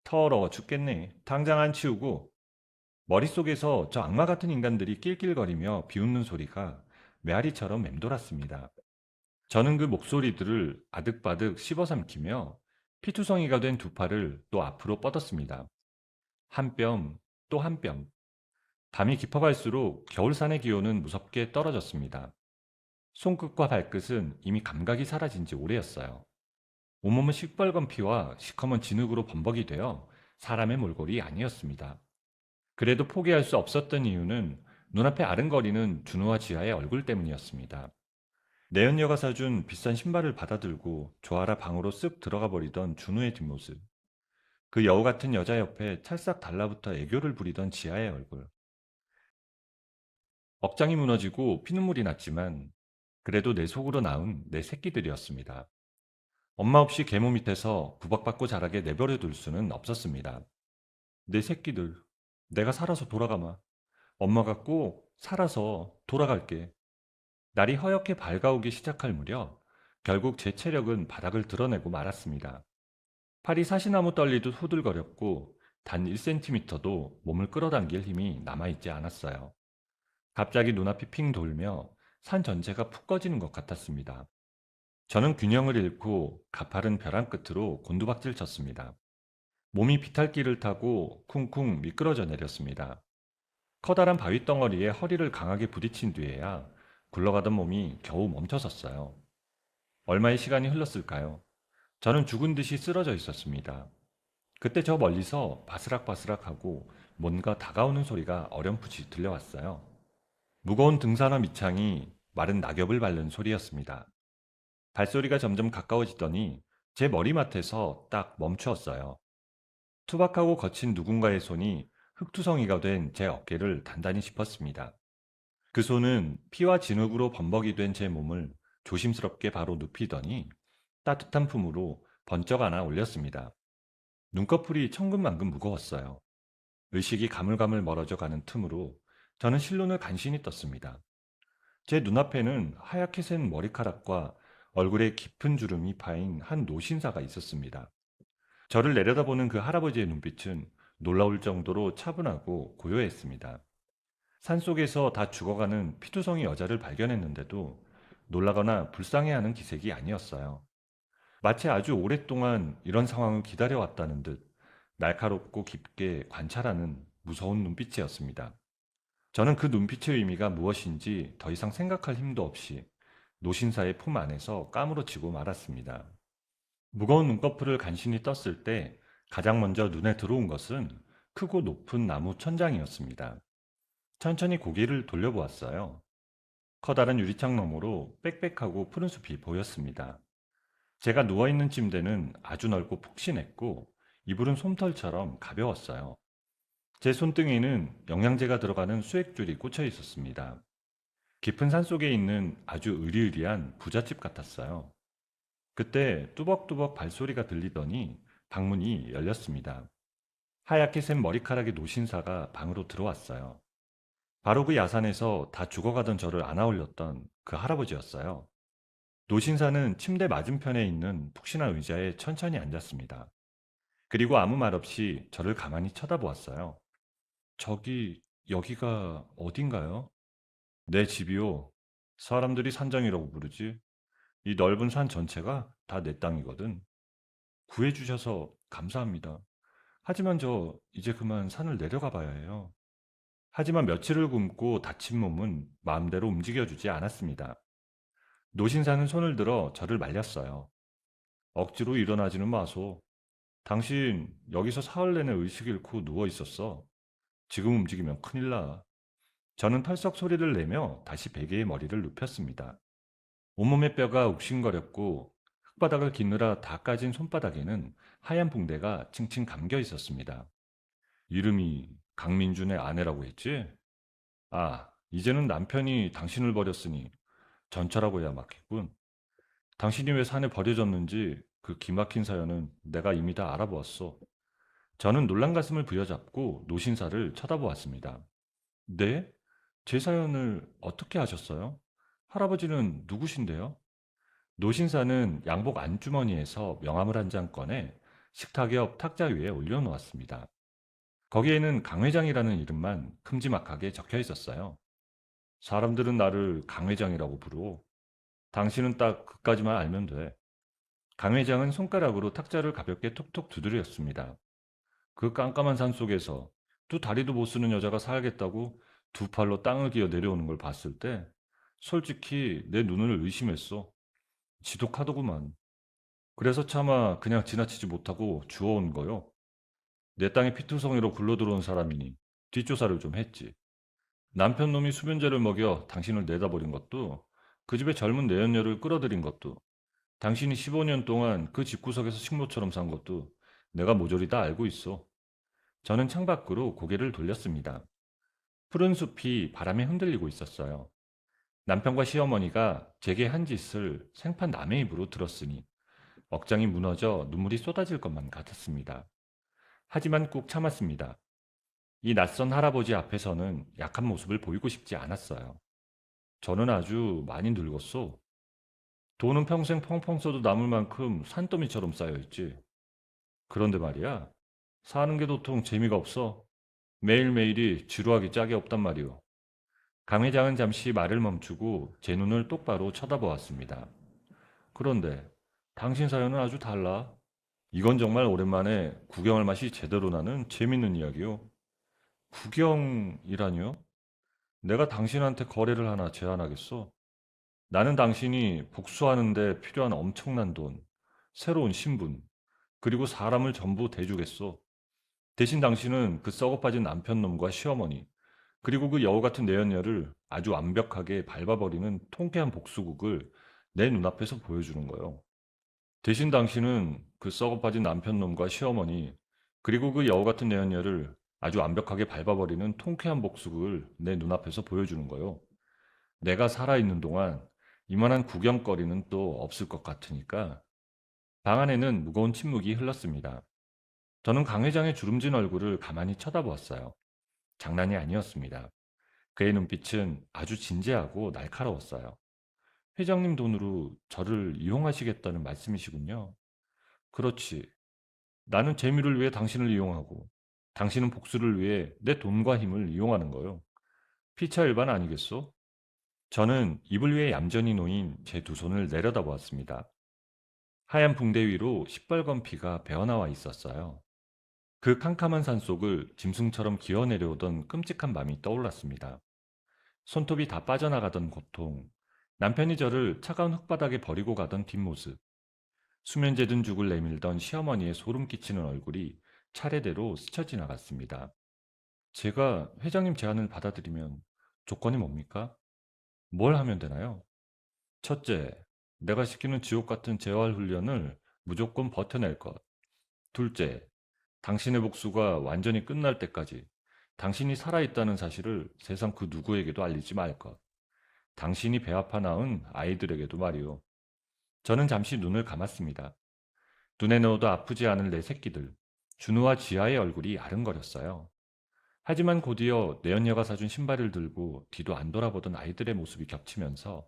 더러워 죽겠네. 당장 안 치우고. 머릿속에서 저 악마 같은 인간들이 낄낄거리며 비웃는 소리가 메아리처럼 맴돌았습니다. 저는 그 목소리들을 아득바득 씹어삼키며 피투성이가 된 두 팔을 또 앞으로 뻗었습니다. 한 뼘, 또 한 뼘. 밤이 깊어갈수록 겨울산의 기온은 무섭게 떨어졌습니다. 손끝과 발끝은 이미 감각이 사라진 지 오래였어요. 온몸은 시뻘건 피와 시커먼 진흙으로 범벅이 되어 사람의 몰골이 아니었습니다. 그래도 포기할 수 없었던 이유는 눈앞에 아른거리는 준우와 지아의 얼굴 때문이었습니다. 내연녀가 사준 비싼 신발을 받아들고 조아라 방으로 쓱 들어가 버리던 준우의 뒷모습. 그 여우 같은 여자 옆에 찰싹 달라붙어 애교를 부리던 지아의 얼굴. 억장이 무너지고 피눈물이 났지만 그래도 내 속으로 낳은 내 새끼들이었습니다. 엄마 없이 계모 밑에서 구박받고 자라게 내버려 둘 수는 없었습니다. 내 새끼들, 내가 살아서 돌아가마. 엄마가 꼭 살아서 돌아갈게. 날이 허옇게 밝아오기 시작할 무렵 결국 제 체력은 바닥을 드러내고 말았습니다. 팔이 사시나무 떨리듯 후들거렸고 단 1cm도 몸을 끌어당길 힘이 남아있지 않았어요. 갑자기 눈앞이 핑 돌며 산 전체가 푹 꺼지는 것 같았습니다. 저는 균형을 잃고 가파른 벼랑 끝으로 곤두박질 쳤습니다. 몸이 비탈길을 타고 쿵쿵 미끄러져 내렸습니다. 커다란 바위 덩어리에 허리를 강하게 부딪힌 뒤에야 굴러가던 몸이 겨우 멈춰섰어요. 얼마의 시간이 흘렀을까요? 저는 죽은 듯이 쓰러져 있었습니다. 그때 저 멀리서 바스락바스락하고 뭔가 다가오는 소리가 어렴풋이 들려왔어요. 무거운 등산화 밑창이 마른 낙엽을 밟는 소리였습니다. 발소리가 점점 가까워지더니 제 머리맡에서 딱 멈추었어요. 투박하고 거친 누군가의 손이 흙투성이가 된 제 어깨를 단단히 짚었습니다. 그 손은 피와 진흙으로 범벅이 된 제 몸을 조심스럽게 바로 눕히더니 따뜻한 품으로 번쩍 안아 올렸습니다. 눈꺼풀이 천근만근 무거웠어요. 의식이 가물가물 멀어져 가는 틈으로 저는 실눈을 간신히 떴습니다. 제 눈앞에는 하얗게 센 머리카락과 얼굴에 깊은 주름이 파인 한 노신사가 있었습니다. 저를 내려다보는 그 할아버지의 눈빛은 놀라울 정도로 차분하고 고요했습니다. 산속에서 다 죽어가는 피투성이 여자를 발견했는데도 놀라거나 불쌍해하는 기색이 아니었어요. 마치 아주 오랫동안 이런 상황을 기다려왔다는 듯 날카롭고 깊게 관찰하는 무서운 눈빛이었습니다. 저는 그 눈빛의 의미가 무엇인지 더 이상 생각할 힘도 없이 노신사의 품 안에서 까무러치고 말았습니다. 무거운 눈꺼풀을 간신히 떴을 때 가장 먼저 눈에 들어온 것은 크고 높은 나무 천장이었습니다. 천천히 고개를 돌려보았어요. 커다란 유리창 너머로 빽빽하고 푸른 숲이 보였습니다. 제가 누워있는 침대는 아주 넓고 푹신했고 이불은 솜털처럼 가벼웠어요. 제 손등에는 영양제가 들어가는 수액줄이 꽂혀 있었습니다. 깊은 산속에 있는 아주 으리으리한 부잣집 같았어요. 그때 뚜벅뚜벅 발소리가 들리더니 방문이 열렸습니다. 하얗게 센 머리카락의 노신사가 방으로 들어왔어요. 바로 그 야산에서 다 죽어가던 저를 안아올렸던 그 할아버지였어요. 노신사는 침대 맞은편에 있는 푹신한 의자에 천천히 앉았습니다. 그리고 아무 말 없이 저를 가만히 쳐다보았어요. 여기가 어딘가요? 내 집이요. 사람들이 산장이라고 부르지. 이 넓은 산 전체가 다 내 땅이거든. 구해주셔서 감사합니다. 하지만 저 이제 그만 산을 내려가 봐야 해요. 하지만 며칠을 굶고 다친 몸은 마음대로 움직여주지 않았습니다. 노신사는 손을 들어 저를 말렸어요. 억지로 일어나지는 마소. 당신 여기서 사흘 내내 의식 잃고 누워 있었어. 지금 움직이면 큰일 나. 저는 털썩 소리를 내며 다시 베개에 머리를 눕혔습니다. 온몸의 뼈가 욱신거렸고 흙바닥을 기느라 다 까진 손바닥에는 하얀 붕대가 칭칭 감겨 있었습니다. 이름이 강민준의 아내라고 했지? 아, 이제는 남편이 당신을 버렸으니 전처라고 해야 맞겠군. 당신이 왜 산에 버려졌는지 그 기막힌 사연은 내가 이미 다 알아보았어. 저는 놀란 가슴을 부여잡고 노신사를 쳐다보았습니다. 네? 제 사연을 어떻게 하셨어요? 할아버지는 누구신데요? 노신사는 양복 안주머니에서 명함을 한 장 꺼내 식탁 옆 탁자 위에 올려놓았습니다. 거기에는 강 회장이라는 이름만 큼지막하게 적혀 있었어요. 사람들은 나를 강 회장이라고 부르고 당신은 딱 그까지만 알면 돼. 강 회장은 손가락으로 탁자를 가볍게 톡톡 두드렸습니다. 그 깜깜한 산 속에서 두 다리도 못 쓰는 여자가 살겠다고 두 팔로 땅을 기어 내려오는 걸 봤을 때 솔직히 내 눈을 의심했어. 지독하더구만. 그래서 차마 그냥 지나치지 못하고 주워온 거요. 내 땅에 피투성이로 굴러들어온 사람이니 뒷조사를 좀 했지. 남편 놈이 수면제를 먹여 당신을 내다버린 것도 그 집에 젊은 내연녀를 끌어들인 것도 당신이 15년 동안 그 집구석에서 식모처럼 산 것도 내가 모조리 다 알고 있어. 저는 창밖으로 고개를 돌렸습니다. 푸른 숲이 바람에 흔들리고 있었어요. 남편과 시어머니가 제게 한 짓을 생판 남의 입으로 들었으니 억장이 무너져 눈물이 쏟아질 것만 같았습니다. 하지만 꾹 참았습니다. 이 낯선 할아버지 앞에서는 약한 모습을 보이고 싶지 않았어요. 저는 아주 많이 늙었소. 돈은 평생 펑펑 써도 남을 만큼 산더미처럼 쌓여있지. 그런데 말이야, 사는 게 도통 재미가 없어. 매일매일이 지루하기 짝이 없단 말이오. 강 회장은 잠시 말을 멈추고 제 눈을 똑바로 쳐다보았습니다. 그런데 당신 사연은 아주 달라. 이건 정말 오랜만에 구경할 맛이 제대로 나는 재밌는 이야기요. 구경이라뇨? 내가 당신한테 거래를 하나 제안하겠어. 나는 당신이 복수하는 데 필요한 엄청난 돈, 새로운 신분, 그리고 사람을 전부 대주겠소. 대신 당신은 그 썩어빠진 남편놈과 시어머니, 그리고 그 여우 같은 내연녀를 아주 완벽하게 밟아버리는 통쾌한 복수극을 내 눈앞에서 보여주는 거예요. 대신 당신은 그 썩어빠진 남편놈과 시어머니, 그리고 그 여우 같은 내연녀를 아주 완벽하게 밟아버리는 통쾌한 복수극을 내 눈앞에서 보여주는 거예요. 내가 살아있는 동안 이만한 구경거리는 또 없을 것 같으니까. 방 안에는 무거운 침묵이 흘렀습니다. 저는 강 회장의 주름진 얼굴을 가만히 쳐다보았어요. 장난이 아니었습니다. 그의 눈빛은 아주 진지하고 날카로웠어요. 회장님 돈으로 저를 이용하시겠다는 말씀이시군요. 그렇지. 나는 재미를 위해 당신을 이용하고, 당신은 복수를 위해 내 돈과 힘을 이용하는 거요. 피차 일반 아니겠소? 저는 이불 위에 얌전히 놓인 제 두 손을 내려다보았습니다. 하얀 붕대 위로 시뻘건 피가 배어나와 있었어요. 그 캄캄한 산속을 짐승처럼 기어 내려오던 끔찍한 밤이 떠올랐습니다. 손톱이 다 빠져나가던 고통, 남편이 저를 차가운 흙바닥에 버리고 가던 뒷모습, 수면제 든 죽을 내밀던 시어머니의 소름 끼치는 얼굴이 차례대로 스쳐 지나갔습니다. 제가 회장님 제안을 받아들이면 조건이 뭡니까? 뭘 하면 되나요? 첫째, 내가 시키는 지옥 같은 재활 훈련을 무조건 버텨낼 것. 둘째, 당신의 복수가 완전히 끝날 때까지 당신이 살아있다는 사실을 세상 그 누구에게도 알리지 말 것. 당신이 배 아파 낳은 아이들에게도 말이오. 저는 잠시 눈을 감았습니다. 눈에 넣어도 아프지 않을 내 새끼들. 준우와 지아의 얼굴이 아른거렸어요. 하지만 곧이어 내연녀가 사준 신발을 들고 뒤도 안 돌아보던 아이들의 모습이 겹치면서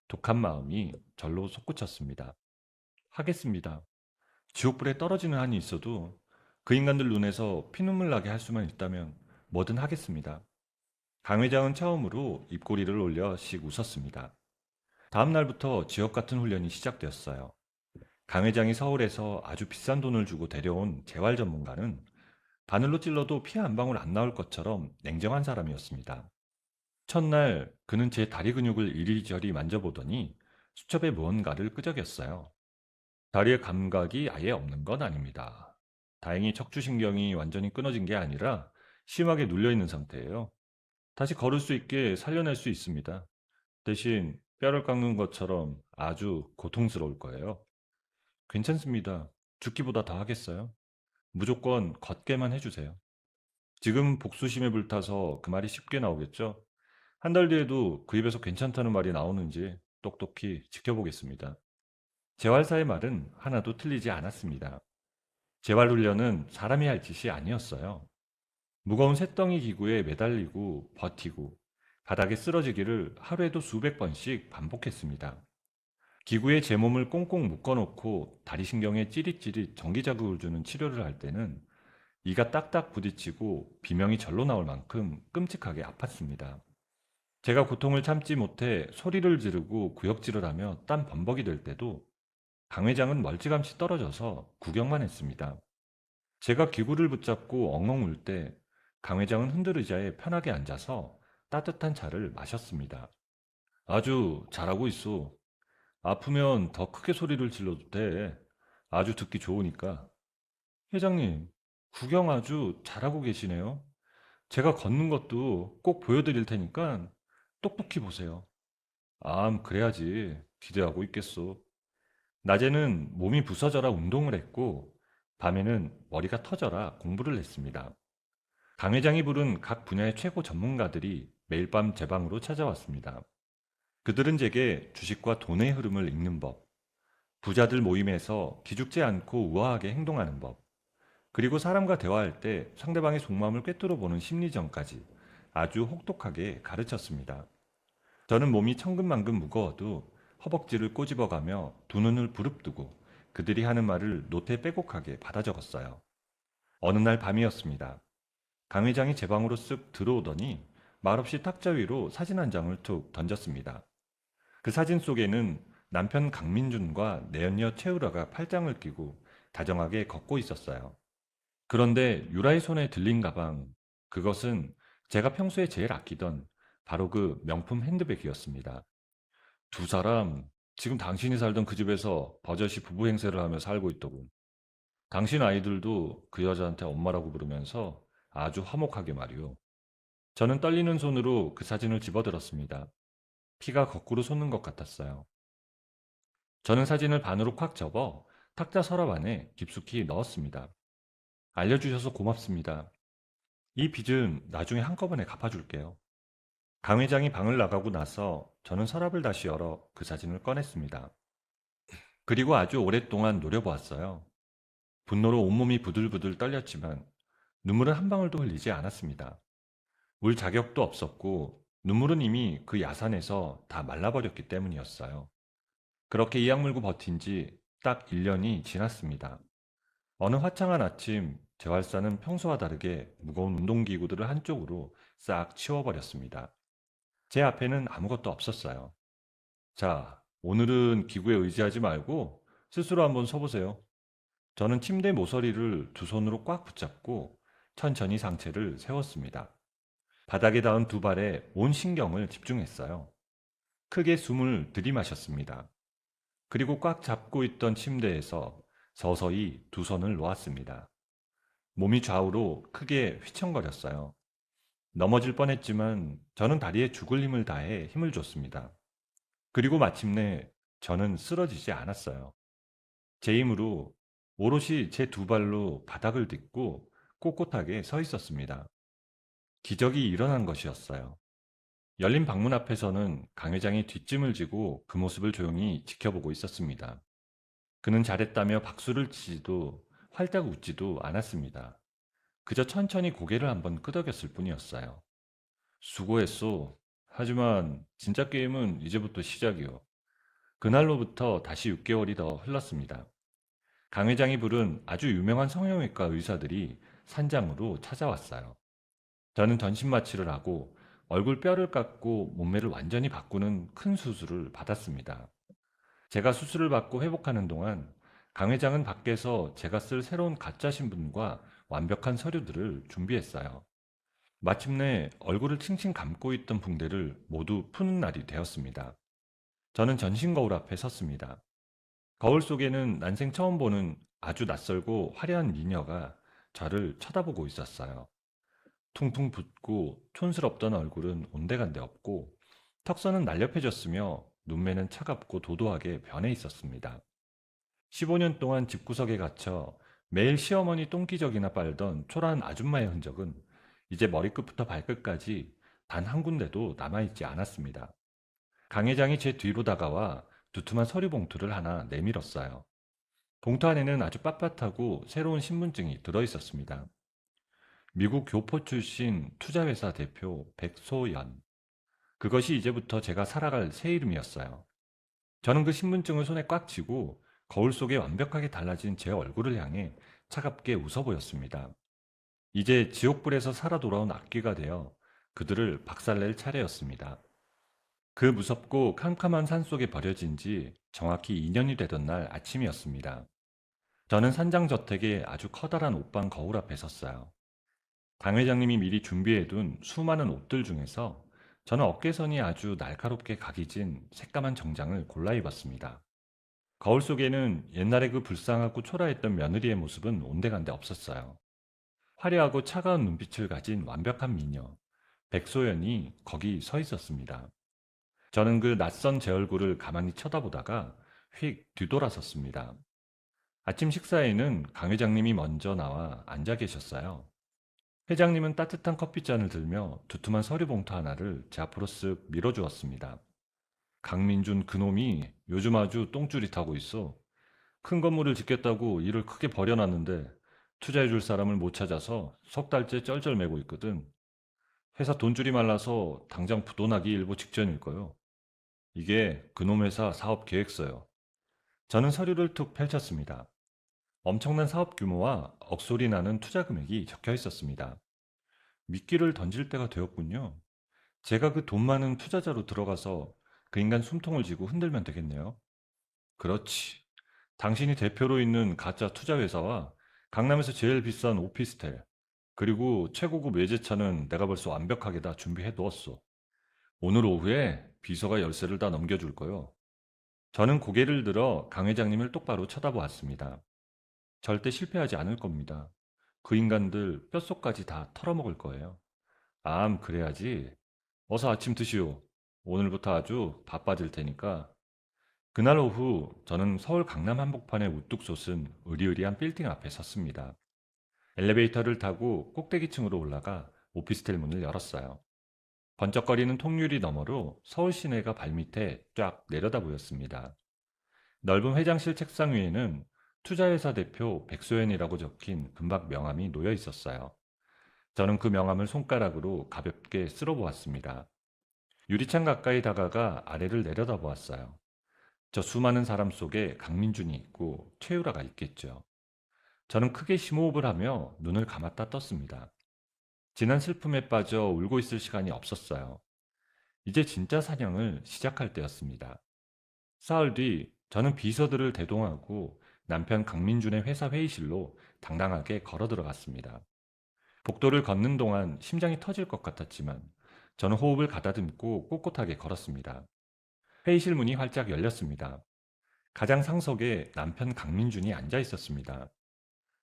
독한 마음이 절로 솟구쳤습니다. 하겠습니다. 지옥불에 떨어지는 한이 있어도 그 인간들 눈에서 피눈물 나게 할 수만 있다면 뭐든 하겠습니다. 강 회장은 처음으로 입꼬리를 올려 씩 웃었습니다. 다음 날부터 지옥 같은 훈련이 시작되었어요. 강 회장이 서울에서 아주 비싼 돈을 주고 데려온 재활 전문가는 바늘로 찔러도 피 한 방울 안 나올 것처럼 냉정한 사람이었습니다. 첫날 그는 제 다리 근육을 이리저리 만져보더니 수첩에 무언가를 끄적였어요. 다리의 감각이 아예 없는 건 아닙니다. 다행히 척추신경이 완전히 끊어진 게 아니라 심하게 눌려있는 상태예요. 다시 걸을 수 있게 살려낼 수 있습니다. 대신 뼈를 깎는 것처럼 아주 고통스러울 거예요. 괜찮습니다. 죽기보다 더 하겠어요. 무조건 걷게만 해주세요. 지금 복수심에 불타서 그 말이 쉽게 나오겠죠? 한 달 뒤에도 그 입에서 괜찮다는 말이 나오는지 똑똑히 지켜보겠습니다. 재활사의 말은 하나도 틀리지 않았습니다. 재활훈련은 사람이 할 짓이 아니었어요. 무거운 쇳덩이 기구에 매달리고 버티고 바닥에 쓰러지기를 하루에도 수백 번씩 반복했습니다. 기구에 제 몸을 꽁꽁 묶어놓고 다리신경에 찌릿찌릿 전기자극을 주는 치료를 할 때는 이가 딱딱 부딪히고 비명이 절로 나올 만큼 끔찍하게 아팠습니다. 제가 고통을 참지 못해 소리를 지르고 구역질을 하며 땀 범벅이 될 때도 강 회장은 멀찌감치 떨어져서 구경만 했습니다. 제가 기구를 붙잡고 엉엉 울 때 강 회장은 흔들 의자에 편하게 앉아서 따뜻한 차를 마셨습니다. 아주 잘하고 있어. 아프면 더 크게 소리를 질러도 돼. 아주 듣기 좋으니까. 회장님, 구경 아주 잘하고 계시네요. 제가 걷는 것도 꼭 보여드릴 테니까 똑똑히 보세요. 그래야지. 기대하고 있겠소. 낮에는 몸이 부서져라 운동을 했고, 밤에는 머리가 터져라 공부를 했습니다. 강 회장이 부른 각 분야의 최고 전문가들이 매일 밤 제 방으로 찾아왔습니다. 그들은 제게 주식과 돈의 흐름을 읽는 법, 부자들 모임에서 기죽지 않고 우아하게 행동하는 법, 그리고 사람과 대화할 때 상대방의 속마음을 꿰뚫어 보는 심리전까지 아주 혹독하게 가르쳤습니다. 저는 몸이 천근만근 무거워도 허벅지를 꼬집어가며 두 눈을 부릅뜨고 그들이 하는 말을 노트에 빼곡하게 받아 적었어요. 어느 날 밤이었습니다. 강 회장이 제 방으로 쓱 들어오더니 말없이 탁자 위로 사진 한 장을 툭 던졌습니다. 그 사진 속에는 남편 강민준과 내연녀 최우라가 팔짱을 끼고 다정하게 걷고 있었어요. 그런데 유라의 손에 들린 가방, 그것은 제가 평소에 제일 아끼던 바로 그 명품 핸드백이었습니다. 두 사람 지금 당신이 살던 그 집에서 버젓이 부부 행세를 하며 살고 있더군. 당신 아이들도 그 여자한테 엄마라고 부르면서 아주 화목하게 말이오. 저는 떨리는 손으로 그 사진을 집어들었습니다. 피가 거꾸로 솟는 것 같았어요. 저는 사진을 반으로 콱 접어 탁자 서랍 안에 깊숙이 넣었습니다. 알려주셔서 고맙습니다. 이 빚은 나중에 한꺼번에 갚아줄게요. 강 회장이 방을 나가고 나서 저는 서랍을 다시 열어 그 사진을 꺼냈습니다. 그리고 아주 오랫동안 노려보았어요. 분노로 온몸이 부들부들 떨렸지만 눈물은 한 방울도 흘리지 않았습니다. 울 자격도 없었고 눈물은 이미 그 야산에서 다 말라버렸기 때문이었어요. 그렇게 이악 물고 버틴 지 딱 1년이 지났습니다. 어느 화창한 아침 재활사는 평소와 다르게 무거운 운동기구들을 한쪽으로 싹 치워버렸습니다. 제 앞에는 아무것도 없었어요. 자, 오늘은 기구에 의지하지 말고 스스로 한번 서보세요. 저는 침대 모서리를 두 손으로 꽉 붙잡고 천천히 상체를 세웠습니다. 바닥에 닿은 두 발에 온 신경을 집중했어요. 크게 숨을 들이마셨습니다. 그리고 꽉 잡고 있던 침대에서 서서히 두 손을 놓았습니다. 몸이 좌우로 크게 휘청거렸어요. 넘어질 뻔했지만 저는 다리에 죽을 힘을 다해 힘을 줬습니다. 그리고 마침내 저는 쓰러지지 않았어요. 제 힘으로 오롯이 제 두 발로 바닥을 딛고 꼿꼿하게 서 있었습니다. 기적이 일어난 것이었어요. 열린 방문 앞에서는 강 회장이 뒷짐을 지고 그 모습을 조용히 지켜보고 있었습니다. 그는 잘했다며 박수를 치지도 활짝 웃지도 않았습니다. 그저 천천히 고개를 한번 끄덕였을 뿐이었어요. 수고했소. 하지만 진짜 게임은 이제부터 시작이요. 그날로부터 다시 6개월이 더 흘렀습니다. 강 회장이 부른 아주 유명한 성형외과 의사들이 산장으로 찾아왔어요. 저는 전신 마취를 하고 얼굴 뼈를 깎고 몸매를 완전히 바꾸는 큰 수술을 받았습니다. 제가 수술을 받고 회복하는 동안 강 회장은 밖에서 제가 쓸 새로운 가짜 신분과 완벽한 서류들을 준비했어요. 마침내 얼굴을 칭칭 감고 있던 붕대를 모두 푸는 날이 되었습니다. 저는 전신 거울 앞에 섰습니다. 거울 속에는 난생 처음 보는 아주 낯설고 화려한 미녀가 저를 쳐다보고 있었어요. 퉁퉁 붓고 촌스럽던 얼굴은 온데간데 없고 턱선은 날렵해졌으며 눈매는 차갑고 도도하게 변해 있었습니다. 15년 동안 집구석에 갇혀 매일 시어머니 똥기저귀나 빨던 초라한 아줌마의 흔적은 이제 머리끝부터 발끝까지 단 한 군데도 남아있지 않았습니다. 강 회장이 제 뒤로 다가와 두툼한 서류 봉투를 하나 내밀었어요. 봉투 안에는 아주 빳빳하고 새로운 신분증이 들어있었습니다. 미국 교포 출신 투자회사 대표 백소연. 그것이 이제부터 제가 살아갈 새 이름이었어요. 저는 그 신분증을 손에 꽉 쥐고 거울 속에 완벽하게 달라진 제 얼굴을 향해 차갑게 웃어 보였습니다. 이제 지옥불에서 살아 돌아온 악귀가 되어 그들을 박살낼 차례였습니다. 그 무섭고 캄캄한 산속에 버려진 지 정확히 2년이 되던 날 아침이었습니다. 저는 산장저택의 아주 커다란 옷방 거울 앞에 섰어요. 강 회장님이 미리 준비해둔 수많은 옷들 중에서 저는 어깨선이 아주 날카롭게 각이진 새까만 정장을 골라 입었습니다. 거울 속에는 옛날에 그 불쌍하고 초라했던 며느리의 모습은 온데간데 없었어요. 화려하고 차가운 눈빛을 가진 완벽한 미녀, 백소연이 거기 서 있었습니다. 저는 그 낯선 제 얼굴을 가만히 쳐다보다가 휙 뒤돌아섰습니다. 아침 식사에는 강 회장님이 먼저 나와 앉아 계셨어요. 회장님은 따뜻한 커피잔을 들며 두툼한 서류 봉투 하나를 제 앞으로 쓱 밀어주었습니다. 강민준 그놈이 요즘 아주 똥줄이 타고 있어. 큰 건물을 짓겠다고 일을 크게 벌여놨는데 투자해줄 사람을 못 찾아서 석 달째 쩔쩔매고 있거든. 회사 돈줄이 말라서 당장 부도나기 일보 직전일 거요. 이게 그놈 회사 사업 계획서요. 저는 서류를 툭 펼쳤습니다. 엄청난 사업 규모와 억소리 나는 투자 금액이 적혀 있었습니다. 미끼를 던질 때가 되었군요. 제가 그 돈 많은 투자자로 들어가서 그 인간 숨통을 쥐고 흔들면 되겠네요. 그렇지. 당신이 대표로 있는 가짜 투자 회사와 강남에서 제일 비싼 오피스텔, 그리고 최고급 외제차는 내가 벌써 완벽하게 다 준비해 두었어. 오늘 오후에 비서가 열쇠를 다 넘겨줄 거요. 저는 고개를 들어 강 회장님을 똑바로 쳐다보았습니다. 절대 실패하지 않을 겁니다. 그 인간들 뼛속까지 다 털어먹을 거예요. 그래야지. 어서 아침 드시오. 오늘부터 아주 바빠질 테니까. 그날 오후 저는 서울 강남 한복판에 우뚝 솟은 으리으리한 빌딩 앞에 섰습니다. 엘리베이터를 타고 꼭대기층으로 올라가 오피스텔 문을 열었어요. 번쩍거리는 통유리 너머로 서울 시내가 발밑에 쫙 내려다 보였습니다. 넓은 회장실 책상 위에는 투자회사 대표 백소연이라고 적힌 금박 명함이 놓여 있었어요. 저는 그 명함을 손가락으로 가볍게 쓸어 보았습니다. 유리창 가까이 다가가 아래를 내려다 보았어요. 저 수많은 사람 속에 강민준이 있고 최유라가 있겠죠. 저는 크게 심호흡을 하며 눈을 감았다 떴습니다. 지난 슬픔에 빠져 울고 있을 시간이 없었어요. 이제 진짜 사냥을 시작할 때였습니다. 사흘 뒤 저는 비서들을 대동하고 남편 강민준의 회사 회의실로 당당하게 걸어 들어갔습니다. 복도를 걷는 동안 심장이 터질 것 같았지만 저는 호흡을 가다듬고 꼿꼿하게 걸었습니다. 회의실 문이 활짝 열렸습니다. 가장 상석에 남편 강민준이 앉아 있었습니다.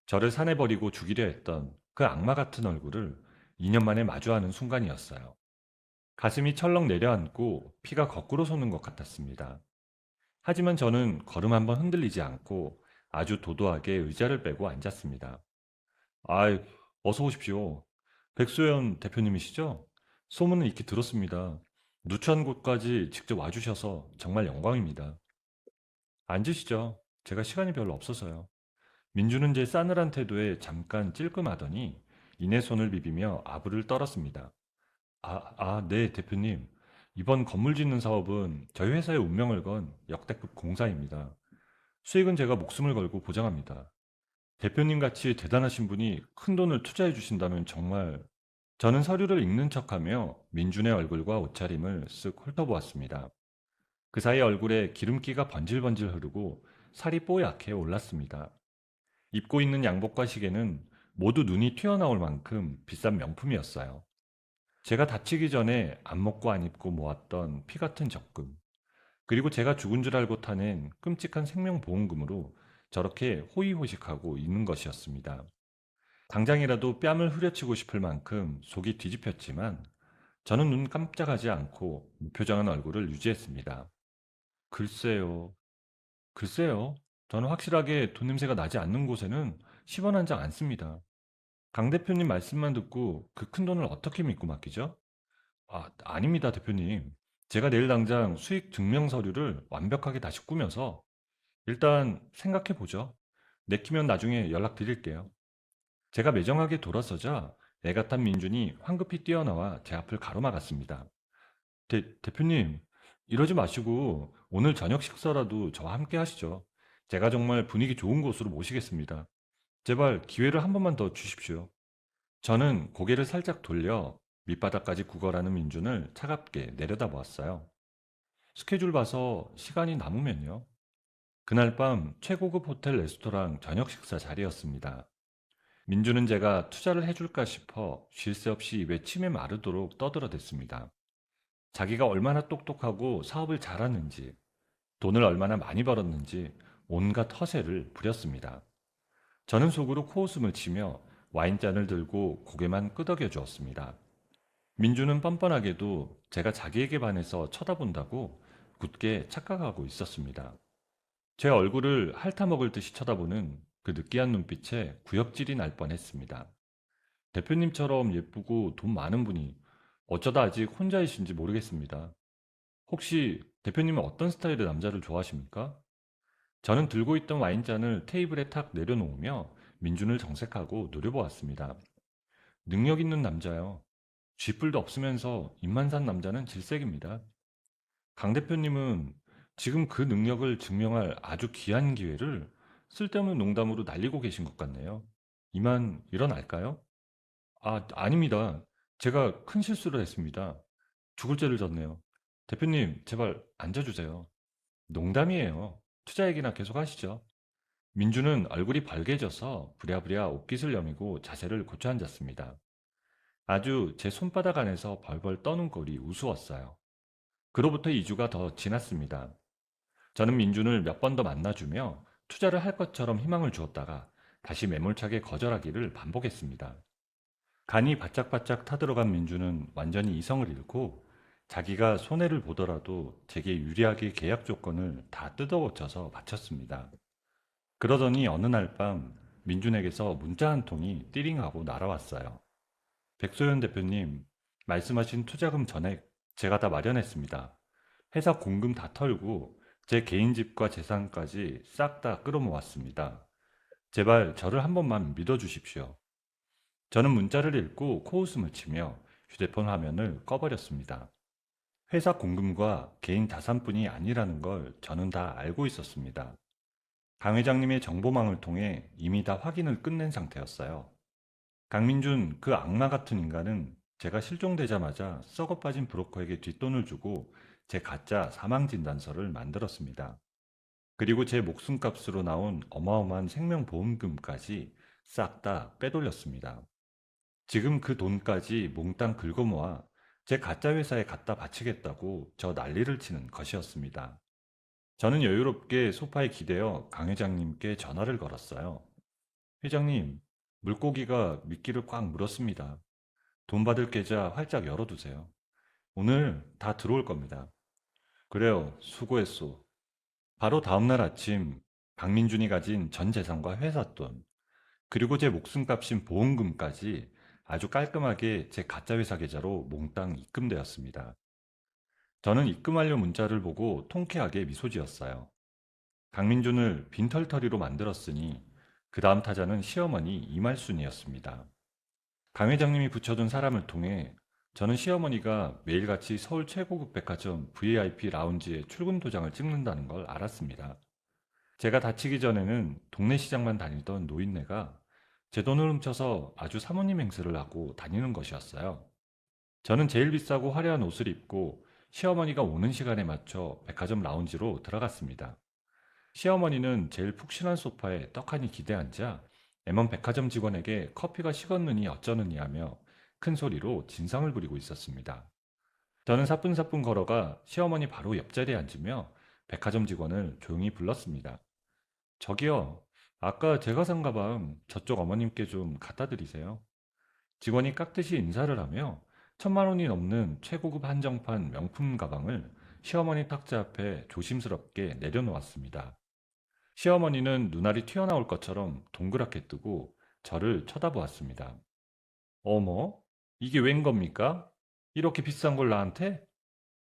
저를 산에버리고 죽이려 했던 그 악마 같은 얼굴을 2년 만에 마주하는 순간이었어요. 가슴이 철렁 내려앉고 피가 거꾸로 솟는 것 같았습니다. 하지만 저는 걸음 한번 흔들리지 않고 아주 도도하게 의자를 빼고 앉았습니다. 아이, 어서 오십시오. 백소연 대표님이시죠? 소문은 익히 들었습니다. 누추한 곳까지 직접 와주셔서 정말 영광입니다. 앉으시죠. 제가 시간이 별로 없어서요. 민주는 제 싸늘한 태도에 잠깐 찔끔하더니 이내 손을 비비며 아부를 떨었습니다. 네, 대표님. 이번 건물 짓는 사업은 저희 회사의 운명을 건 역대급 공사입니다. 수익은 제가 목숨을 걸고 보장합니다. 대표님 같이 대단하신 분이 큰 돈을 투자해 주신다면 정말. 저는 서류를 읽는 척하며 민준의 얼굴과 옷차림을 쓱 훑어보았습니다. 그 사이 얼굴에 기름기가 번질번질 흐르고 살이 뽀얗게 올랐습니다. 입고 있는 양복과 시계는 모두 눈이 튀어나올 만큼 비싼 명품이었어요. 제가 다치기 전에 안 먹고 안 입고 모았던 피 같은 적금, 그리고 제가 죽은 줄 알고 타낸 끔찍한 생명보험금으로 저렇게 호의호식하고 있는 것이었습니다. 당장이라도 뺨을 후려치고 싶을 만큼 속이 뒤집혔지만 저는 눈 깜짝하지 않고 무표정한 얼굴을 유지했습니다. 글쎄요, 글쎄요. 저는 확실하게 돈 냄새가 나지 않는 곳에는 10원 한 장 안 씁니다. 강 대표님 말씀만 듣고 그 큰 돈을 어떻게 믿고 맡기죠? 아닙니다, 대표님. 제가 내일 당장 수익 증명 서류를 완벽하게 다시 꾸며서 일단 생각해 보죠. 내키면 나중에 연락드릴게요. 제가 매정하게 돌아서자 애가 탄 민준이 황급히 뛰어나와 제 앞을 가로막았습니다. 대표님, 이러지 마시고 오늘 저녁 식사라도 저와 함께 하시죠. 제가 정말 분위기 좋은 곳으로 모시겠습니다. 제발 기회를 한 번만 더 주십시오. 저는 고개를 살짝 돌려 밑바닥까지 구걸하는 민준을 차갑게 내려다보았어요. 스케줄 봐서 시간이 남으면요. 그날 밤 최고급 호텔 레스토랑 저녁 식사 자리였습니다. 민준은 제가 투자를 해줄까 싶어 쉴 새 없이 입에 침이 마르도록 떠들어댔습니다. 자기가 얼마나 똑똑하고 사업을 잘하는지, 돈을 얼마나 많이 벌었는지 온갖 허세를 부렸습니다. 저는 속으로 코웃음을 치며 와인잔을 들고 고개만 끄덕여 주었습니다. 민주는 뻔뻔하게도 제가 자기에게 반해서 쳐다본다고 굳게 착각하고 있었습니다. 제 얼굴을 핥아먹을 듯이 쳐다보는 그 느끼한 눈빛에 구역질이 날 뻔했습니다. 대표님처럼 예쁘고 돈 많은 분이 어쩌다 아직 혼자이신지 모르겠습니다. 혹시 대표님은 어떤 스타일의 남자를 좋아하십니까? 저는 들고 있던 와인잔을 테이블에 탁 내려놓으며 민준을 정색하고 노려보았습니다. 능력 있는 남자요. 쥐뿔도 없으면서 입만 산 남자는 질색입니다. 강 대표님은 지금 그 능력을 증명할 아주 귀한 기회를 쓸데없는 농담으로 날리고 계신 것 같네요. 이만 일어날까요? 아닙니다. 제가 큰 실수를 했습니다. 죽을 죄를 졌네요. 대표님, 제발 앉아주세요. 농담이에요. 투자 얘기나 계속 하시죠. 민주는 얼굴이 벌개져서 부랴부랴 옷깃을 여미고 자세를 고쳐 앉았습니다. 아주 제 손바닥 안에서 벌벌 떠는 꼴이 우스웠어요. 그로부터 2주가 더 지났습니다. 저는 민준을 몇 번 더 만나주며 투자를 할 것처럼 희망을 주었다가 다시 매몰차게 거절하기를 반복했습니다. 간이 바짝바짝 타들어간 민주는 완전히 이성을 잃고 자기가 손해를 보더라도 제게 유리하게 계약 조건을 다 뜯어고쳐서 바쳤습니다. 그러더니 어느 날 밤 민준에게서 문자 한 통이 띠링하고 날아왔어요. 백소연 대표님, 말씀하신 투자금 전액 제가 다 마련했습니다. 회사 공금 다 털고 제 개인 집과 재산까지 싹 다 끌어모았습니다. 제발 저를 한 번만 믿어주십시오. 저는 문자를 읽고 코웃음을 치며 휴대폰 화면을 꺼버렸습니다. 회사 공금과 개인 자산뿐이 아니라는 걸 저는 다 알고 있었습니다. 강 회장님의 정보망을 통해 이미 다 확인을 끝낸 상태였어요. 강민준, 그 악마 같은 인간은 제가 실종되자마자 썩어 빠진 브로커에게 뒷돈을 주고 제 가짜 사망진단서를 만들었습니다. 그리고 제 목숨값으로 나온 어마어마한 생명보험금까지 싹 다 빼돌렸습니다. 지금 그 돈까지 몽땅 긁어모아 제 가짜 회사에 갖다 바치겠다고 저 난리를 치는 것이었습니다. 저는 여유롭게 소파에 기대어 강 회장님께 전화를 걸었어요. 회장님, 물고기가 미끼를 꽉 물었습니다. 돈 받을 계좌 활짝 열어두세요. 오늘 다 들어올 겁니다. 그래요, 수고했소. 바로 다음날 아침 박민준이 가진 전 재산과 회사 돈, 그리고 제 목숨값인 보험금까지 아주 깔끔하게 제 가짜 회사 계좌로 몽땅 입금되었습니다. 저는 입금 완료 문자를 보고 통쾌하게 미소 지었어요. 강민준을 빈털터리로 만들었으니 그 다음 타자는 시어머니 이말순이었습니다. 강 회장님이 붙여둔 사람을 통해 저는 시어머니가 매일같이 서울 최고급 백화점 VIP 라운지에 출근 도장을 찍는다는 걸 알았습니다. 제가 다치기 전에는 동네 시장만 다니던 노인네가 제 돈을 훔쳐서 아주 사모님 행세를 하고 다니는 것이었어요. 저는 제일 비싸고 화려한 옷을 입고 시어머니가 오는 시간에 맞춰 백화점 라운지로 들어갔습니다. 시어머니는 제일 푹신한 소파에 떡하니 기대앉아 M1 백화점 직원에게 커피가 식었느니 어쩌느니 하며 큰 소리로 진상을 부리고 있었습니다. 저는 사뿐사뿐 걸어가 시어머니 바로 옆자리에 앉으며 백화점 직원을 조용히 불렀습니다. 저기요, 아까 제가 산 가방 저쪽 어머님께 좀 갖다 드리세요. 직원이 깍듯이 인사를 하며 1,000만 원이 넘는 최고급 한정판 명품 가방을 시어머니 탁자 앞에 조심스럽게 내려놓았습니다. 시어머니는 눈알이 튀어나올 것처럼 동그랗게 뜨고 저를 쳐다보았습니다. 어머, 이게 웬 겁니까? 이렇게 비싼 걸 나한테?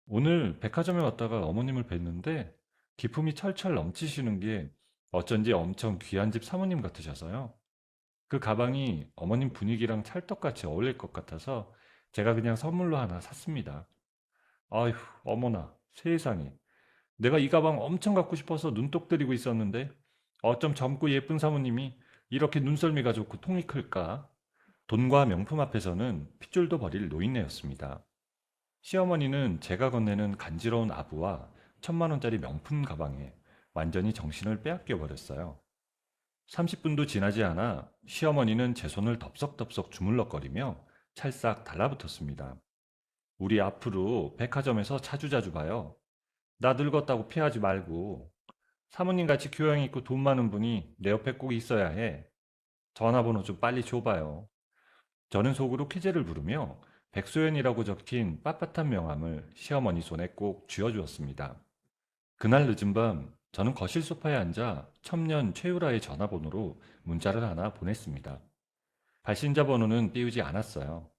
오늘 백화점에 왔다가 어머님을 뵀는데 기품이 철철 넘치시는 게 어쩐지 엄청 귀한 집 사모님 같으셔서요. 그 가방이 어머님 분위기랑 찰떡같이 어울릴 것 같아서 제가 그냥 선물로 하나 샀습니다. 아휴, 어머나, 세상에. 내가 이 가방 엄청 갖고 싶어서 눈독 들이고 있었는데 어쩜 젊고 예쁜 사모님이 이렇게 눈썰미가 좋고 통이 클까? 돈과 명품 앞에서는 핏줄도 버릴 노인네였습니다. 시어머니는 제가 건네는 간지러운 아부와 1,000만 원짜리 명품 가방에 완전히 정신을 빼앗겨 버렸어요. 30분도 지나지 않아 시어머니는 제 손을 덥석덥석 주물럭거리며 찰싹 달라붙었습니다. 우리 앞으로 백화점에서 자주자주 봐요. 나 늙었다고 피하지 말고 사모님 같이 교양 있고 돈 많은 분이 내 옆에 꼭 있어야 해. 전화번호 좀 빨리 줘봐요. 저는 속으로 퀴즈를 부르며 백소연이라고 적힌 빳빳한 명함을 시어머니 손에 꼭 쥐어주었습니다. 그날 늦은 밤 저는 거실 소파에 앉아 첨년 최유라의 전화번호로 문자를 하나 보냈습니다. 발신자 번호는 띄우지 않았어요.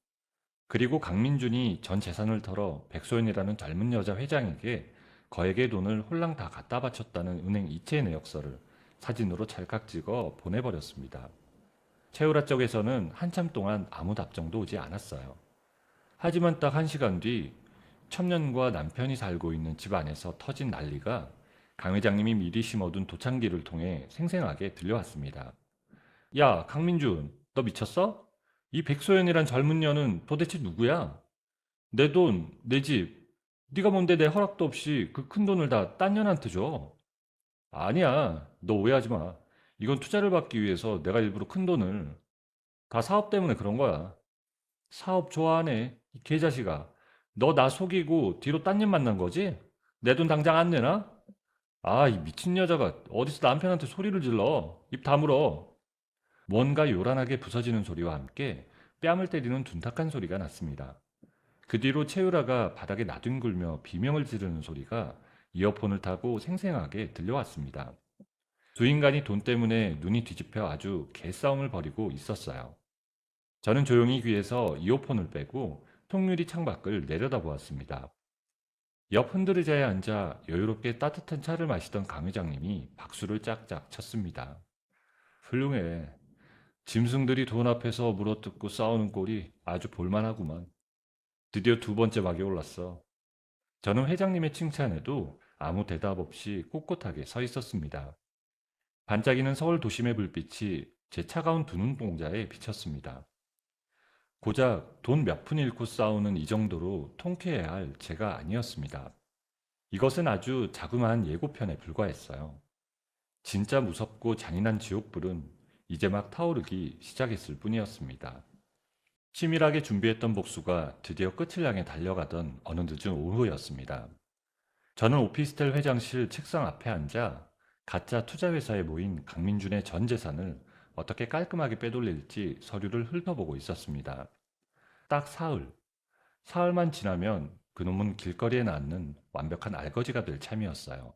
그리고 강민준이 전 재산을 털어 백소연이라는 젊은 여자 회장에게 거액의 돈을 홀랑 다 갖다 바쳤다는 은행 이체 내역서를 사진으로 찰칵 찍어 보내버렸습니다. 최우라 쪽에서는 한참 동안 아무 답장도 오지 않았어요. 하지만 딱 1시간 뒤 첨년과 남편이 살고 있는 집 안에서 터진 난리가 강 회장님이 미리 심어둔 도창기를 통해 생생하게 들려왔습니다. 야, 강민준, 너 미쳤어? 이 백소연이란 젊은 년은 도대체 누구야? 내 돈, 내 집, 네가 뭔데 내 허락도 없이 그 큰 돈을 다 딴 년한테 줘? 아니야, 너 오해하지 마. 이건 투자를 받기 위해서 내가 일부러 큰 돈을. 다 사업 때문에 그런 거야. 사업 좋아하네, 이 개자식아. 너 나 속이고 뒤로 딴 년 만난 거지? 내 돈 당장 안 내나? 아, 이 미친 여자가 어디서 남편한테 소리를 질러. 입 다물어. 뭔가 요란하게 부서지는 소리와 함께 뺨을 때리는 둔탁한 소리가 났습니다. 그 뒤로 채유라가 바닥에 나뒹굴며 비명을 지르는 소리가 이어폰을 타고 생생하게 들려왔습니다. 두 인간이 돈 때문에 눈이 뒤집혀 아주 개싸움을 벌이고 있었어요. 저는 조용히 귀에서 이어폰을 빼고 통유리 창밖을 내려다보았습니다. 옆 흔들의자에 앉아 여유롭게 따뜻한 차를 마시던 강 회장님이 박수를 짝짝 쳤습니다. 훌륭해. 짐승들이 돈 앞에서 물어뜯고 싸우는 꼴이 아주 볼만하구만. 드디어 두 번째 막이 올랐어. 저는 회장님의 칭찬에도 아무 대답 없이 꼿꼿하게 서 있었습니다. 반짝이는 서울 도심의 불빛이 제 차가운 두 눈동자에 비쳤습니다. 고작 돈 몇 푼 잃고 싸우는 이 정도로 통쾌해야 할 제가 아니었습니다. 이것은 아주 자그마한 예고편에 불과했어요. 진짜 무섭고 잔인한 지옥불은 이제 막 타오르기 시작했을 뿐이었습니다. 치밀하게 준비했던 복수가 드디어 끝을 향해 달려가던 어느 늦은 오후였습니다. 저는 오피스텔 회장실 책상 앞에 앉아 가짜 투자회사에 모인 강민준의 전 재산을 어떻게 깔끔하게 빼돌릴지 서류를 훑어보고 있었습니다. 딱 사흘. 사흘만 지나면 그놈은 길거리에 낳는 완벽한 알거지가 될 참이었어요.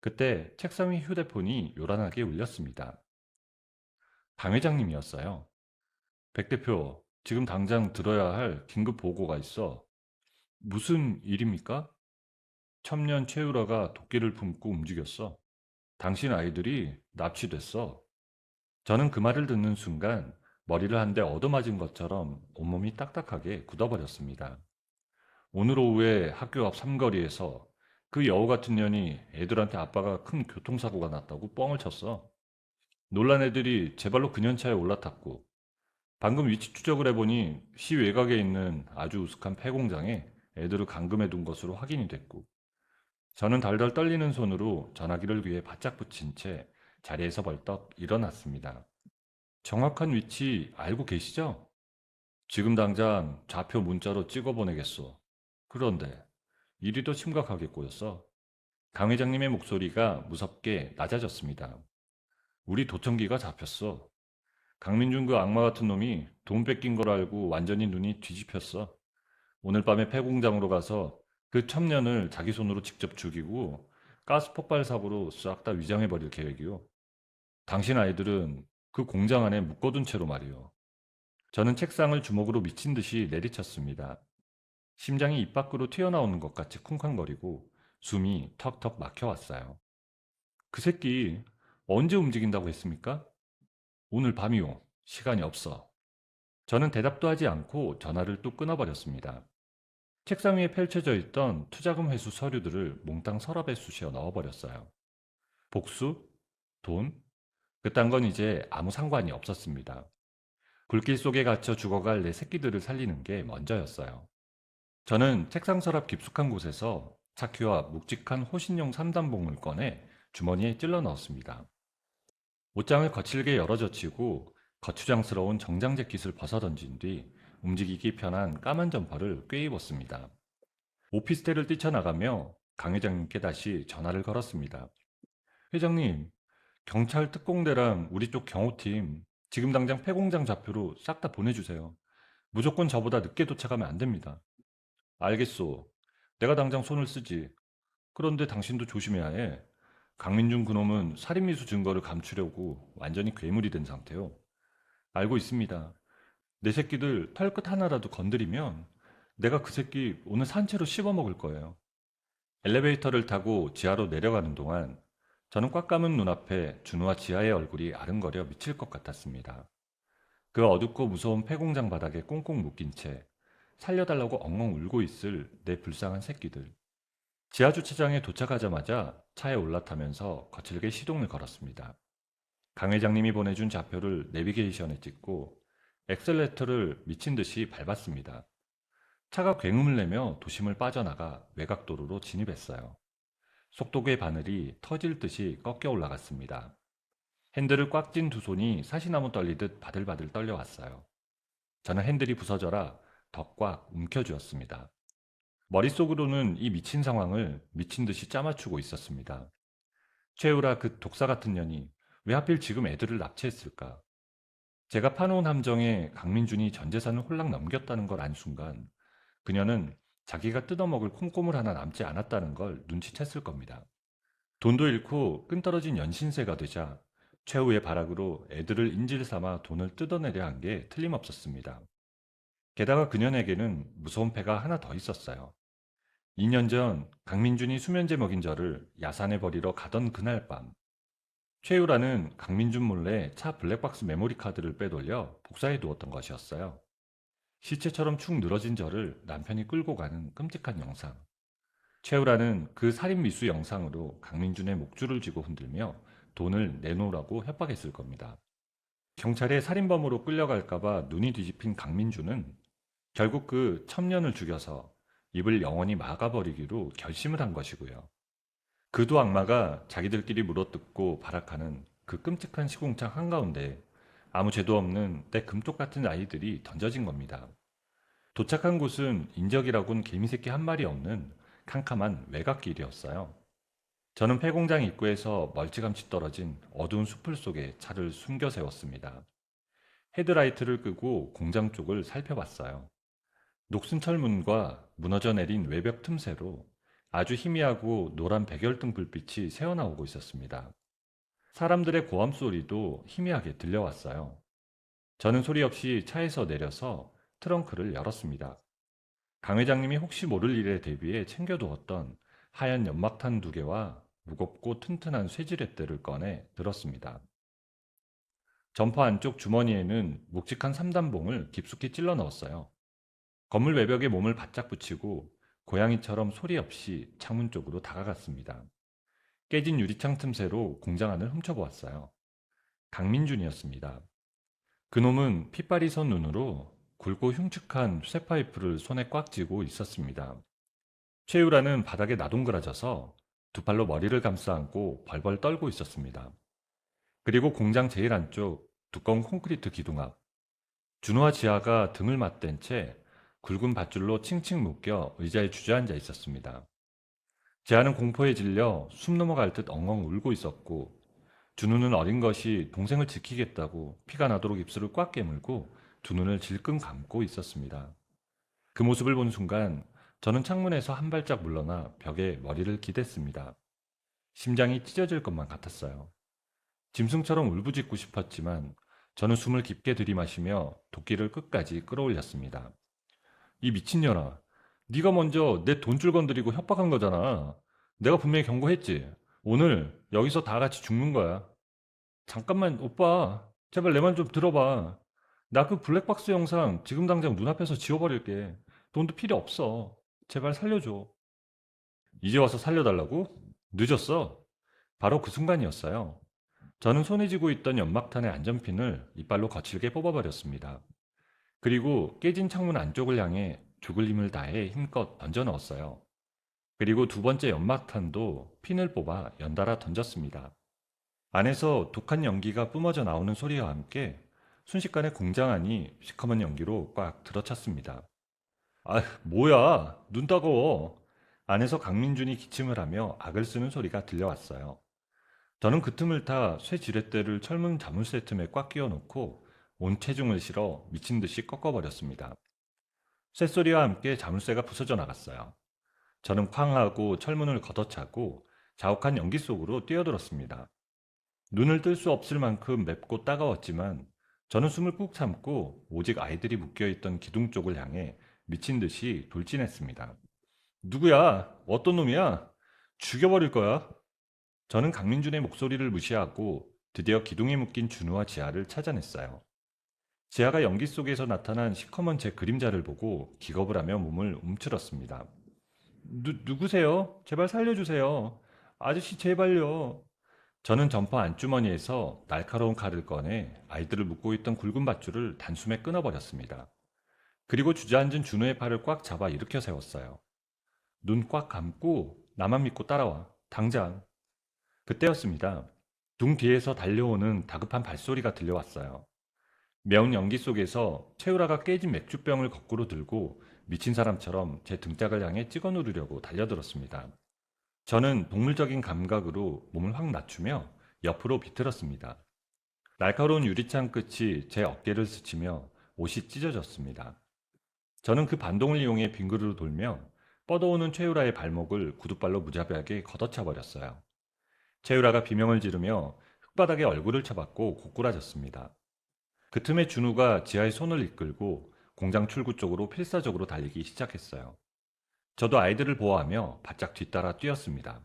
그때 책상 위 휴대폰이 요란하게 울렸습니다. 강 회장님이었어요. 백 대표, 지금 당장 들어야 할 긴급 보고가 있어. 무슨 일입니까? 첨년 최유라가 도끼를 품고 움직였어. 당신 아이들이 납치됐어. 저는 그 말을 듣는 순간 머리를 한 대 얻어맞은 것처럼 온몸이 딱딱하게 굳어버렸습니다. 오늘 오후에 학교 앞 삼거리에서 그 여우 같은 년이 애들한테 아빠가 큰 교통사고가 났다고 뻥을 쳤어. 놀란 애들이 제 발로 그년 차에 올라탔고 방금 위치 추적을 해보니 시 외곽에 있는 아주 우스한 폐공장에 애들을 감금해 둔 것으로 확인이 됐고 저는 덜덜 떨리는 손으로 전화기를 귀에 바짝 붙인 채 자리에서 벌떡 일어났습니다. 정확한 위치 알고 계시죠? 지금 당장 좌표 문자로 찍어 보내겠소. 그런데 일이 더 심각하게 꼬였어. 강 회장님의 목소리가 무섭게 낮아졌습니다. 우리 도청기가 잡혔어. 강민준 그 악마 같은 놈이 돈 뺏긴 걸 알고 완전히 눈이 뒤집혔어. 오늘 밤에 폐공장으로 가서 그 첩년을 자기 손으로 직접 죽이고 가스 폭발 사고로 싹 다 위장해버릴 계획이요. 당신 아이들은 그 공장 안에 묶어둔 채로 말이요. 저는 책상을 주먹으로 미친 듯이 내리쳤습니다. 심장이 입 밖으로 튀어나오는 것 같이 쿵쾅거리고 숨이 턱턱 막혀왔어요. 그 새끼 언제 움직인다고 했습니까? 오늘 밤이요. 시간이 없어. 저는 대답도 하지 않고 전화를 또 끊어버렸습니다. 책상 위에 펼쳐져 있던 투자금 회수 서류들을 몽땅 서랍에 쑤셔 넣어버렸어요. 복수? 돈? 그딴 건 이제 아무 상관이 없었습니다. 불길 속에 갇혀 죽어갈 내 새끼들을 살리는 게 먼저였어요. 저는 책상 서랍 깊숙한 곳에서 차키와 묵직한 호신용 3단봉을 꺼내 주머니에 찔러 넣었습니다. 옷장을 거칠게 열어젖히고 거추장스러운 정장 재킷을 벗어던진 뒤 움직이기 편한 까만 점퍼를 꿰입었습니다. 오피스텔을 뛰쳐나가며 강 회장님께 다시 전화를 걸었습니다. 회장님, 경찰 특공대랑 우리 쪽 경호팀 지금 당장 폐공장 좌표로 싹 다 보내주세요. 무조건 저보다 늦게 도착하면 안 됩니다. 알겠소. 내가 당장 손을 쓰지. 그런데 당신도 조심해야 해. 강민준 그놈은 살인미수 증거를 감추려고 완전히 괴물이 된 상태요. 알고 있습니다. 내 새끼들 털끝 하나라도 건드리면 내가 그 새끼 오늘 산채로 씹어먹을 거예요. 엘리베이터를 타고 지하로 내려가는 동안 저는 꽉 감은 눈앞에 준우와 지하의 얼굴이 아른거려 미칠 것 같았습니다. 그 어둡고 무서운 폐공장 바닥에 꽁꽁 묶인 채 살려달라고 엉엉 울고 있을 내 불쌍한 새끼들. 지하 주차장에 도착하자마자 차에 올라타면서 거칠게 시동을 걸었습니다. 강 회장님이 보내준 좌표를 내비게이션에 찍고 엑셀레이터를 미친 듯이 밟았습니다. 차가 굉음을 내며 도심을 빠져나가 외곽도로로 진입했어요. 속도계 바늘이 터질 듯이 꺾여 올라갔습니다. 핸들을 꽉 쥔 두 손이 사시나무 떨리듯 바들바들 떨려왔어요. 저는 핸들이 부서져라 더 꽉 움켜쥐었습니다. 머릿속으로는 이 미친 상황을 미친 듯이 짜맞추고 있었습니다. 최우라 그 독사 같은 년이 왜 하필 지금 애들을 납치했을까? 제가 파놓은 함정에 강민준이 전 재산을 홀랑 넘겼다는 걸 안 순간 그녀는 자기가 뜯어먹을 콩고물 하나 남지 않았다는 걸 눈치챘을 겁니다. 돈도 잃고 끈떨어진 연신세가 되자 최후의 발악으로 애들을 인질 삼아 돈을 뜯어내려 한 게 틀림없었습니다. 게다가 그녀에게는 무서운 패가 하나 더 있었어요. 2년 전 강민준이 수면제 먹인 저를 야산에 버리러 가던 그날 밤 최유라는 강민준 몰래 차 블랙박스 메모리 카드를 빼돌려 복사해 두었던 것이었어요. 시체처럼 축 늘어진 저를 남편이 끌고 가는 끔찍한 영상. 최우라는 그 살인 미수 영상으로 강민준의 목줄을 쥐고 흔들며 돈을 내놓으라고 협박했을 겁니다. 경찰에 살인범으로 끌려갈까봐 눈이 뒤집힌 강민준은 결국 그 첩년을 죽여서 입을 영원히 막아버리기로 결심을 한 것이고요. 그 두 악마가 자기들끼리 물어뜯고 발악하는 그 끔찍한 시궁창 한가운데 아무 죄도 없는 때 금쪽 같은 아이들이 던져진 겁니다. 도착한 곳은 인적이라곤 개미새끼 한 마리 없는 캄캄한 외곽길이었어요. 저는 폐공장 입구에서 멀찌감치 떨어진 어두운 숲을 속에 차를 숨겨 세웠습니다. 헤드라이트를 끄고 공장 쪽을 살펴봤어요. 녹슨 철문과 무너져 내린 외벽 틈새로 아주 희미하고 노란 백열등 불빛이 새어나오고 있었습니다. 사람들의 고함 소리도 희미하게 들려왔어요. 저는 소리 없이 차에서 내려서 트렁크를 열었습니다. 강 회장님이 혹시 모를 일에 대비해 챙겨두었던 하얀 연막탄 2개와 무겁고 튼튼한 쇠지렛대를 꺼내 들었습니다. 점퍼 안쪽 주머니에는 묵직한 3단봉을 깊숙이 찔러 넣었어요. 건물 외벽에 몸을 바짝 붙이고 고양이처럼 소리 없이 창문 쪽으로 다가갔습니다. 깨진 유리창 틈새로 공장 안을 훔쳐보았어요. 강민준이었습니다. 그놈은 핏발이 선 눈으로 굵고 흉측한 쇠파이프를 손에 꽉 쥐고 있었습니다. 최유라는 바닥에 나동그라져서 두 팔로 머리를 감싸 안고 벌벌 떨고 있었습니다. 그리고 공장 제일 안쪽 두꺼운 콘크리트 기둥 앞 준호와 지아가 등을 맞댄 채 굵은 밧줄로 칭칭 묶여 의자에 주저앉아 있었습니다. 지아는 공포에 질려 숨 넘어갈 듯 엉엉 울고 있었고 준우는 어린 것이 동생을 지키겠다고 피가 나도록 입술을 꽉 깨물고 두 눈을 질끈 감고 있었습니다. 그 모습을 본 순간 저는 창문에서 한 발짝 물러나 벽에 머리를 기댔습니다. 심장이 찢어질 것만 같았어요. 짐승처럼 울부짖고 싶었지만 저는 숨을 깊게 들이마시며 도끼를 끝까지 끌어올렸습니다. 이 미친년아, 네가 먼저 내 돈줄 건드리고 협박한 거잖아. 내가 분명히 경고했지. 오늘 여기서 다 같이 죽는 거야. 잠깐만 오빠, 제발 내 말 좀 들어봐. 나 그 블랙박스 영상 지금 당장 눈앞에서 지워버릴게. 돈도 필요 없어. 제발 살려줘. 이제 와서 살려달라고? 늦었어. 바로 그 순간이었어요. 저는 손에 쥐고 있던 연막탄의 안전핀을 이빨로 거칠게 뽑아버렸습니다. 그리고 깨진 창문 안쪽을 향해 죽을 힘을 다해 힘껏 던져 넣었어요. 그리고 두 번째 연막탄도 핀을 뽑아 연달아 던졌습니다. 안에서 독한 연기가 뿜어져 나오는 소리와 함께 순식간에 공장 안이 시커먼 연기로 꽉 들어찼습니다. 아, 뭐야? 눈 따가워. 안에서 강민준이 기침을 하며 악을 쓰는 소리가 들려왔어요. 저는 그 틈을 타 쇠 지렛대를 철문 자물쇠 틈에 꽉 끼워놓고 온 체중을 실어 미친 듯이 꺾어버렸습니다. 쇳소리와 함께 자물쇠가 부서져 나갔어요. 저는 쾅 하고 철문을 걷어차고 자욱한 연기 속으로 뛰어들었습니다. 눈을 뜰 수 없을 만큼 맵고 따가웠지만 저는 숨을 꾹 참고 오직 아이들이 묶여있던 기둥 쪽을 향해 미친 듯이 돌진했습니다. 누구야? 어떤 놈이야? 죽여버릴 거야. 저는 강민준의 목소리를 무시하고 드디어 기둥에 묶인 준우와 지아를 찾아냈어요. 지아가 연기 속에서 나타난 시커먼 제 그림자를 보고 기겁을 하며 몸을 움츠렀습니다. 누구세요? 제발 살려주세요. 아저씨 제발요. 저는 점퍼 안주머니에서 날카로운 칼을 꺼내 아이들을 묶고 있던 굵은 밧줄을 단숨에 끊어버렸습니다. 그리고 주저앉은 준우의 팔을 꽉 잡아 일으켜 세웠어요. 눈 꽉 감고 나만 믿고 따라와. 당장. 그때였습니다. 둥 뒤에서 달려오는 다급한 발소리가 들려왔어요. 매운 연기 속에서 채우라가 깨진 맥주병을 거꾸로 들고 미친 사람처럼 제 등짝을 향해 찍어 누르려고 달려들었습니다. 저는 동물적인 감각으로 몸을 확 낮추며 옆으로 비틀었습니다. 날카로운 유리창 끝이 제 어깨를 스치며 옷이 찢어졌습니다. 저는 그 반동을 이용해 빙그르르 돌며 뻗어오는 최유라의 발목을 구두발로 무자비하게 걷어차 버렸어요. 최유라가 비명을 지르며 흙바닥에 얼굴을 쳐박고 고꾸라졌습니다. 그 틈에 준우가 지하의 손을 이끌고 공장 출구 쪽으로 필사적으로 달리기 시작했어요. 저도 아이들을 보호하며 바짝 뒤따라 뛰었습니다.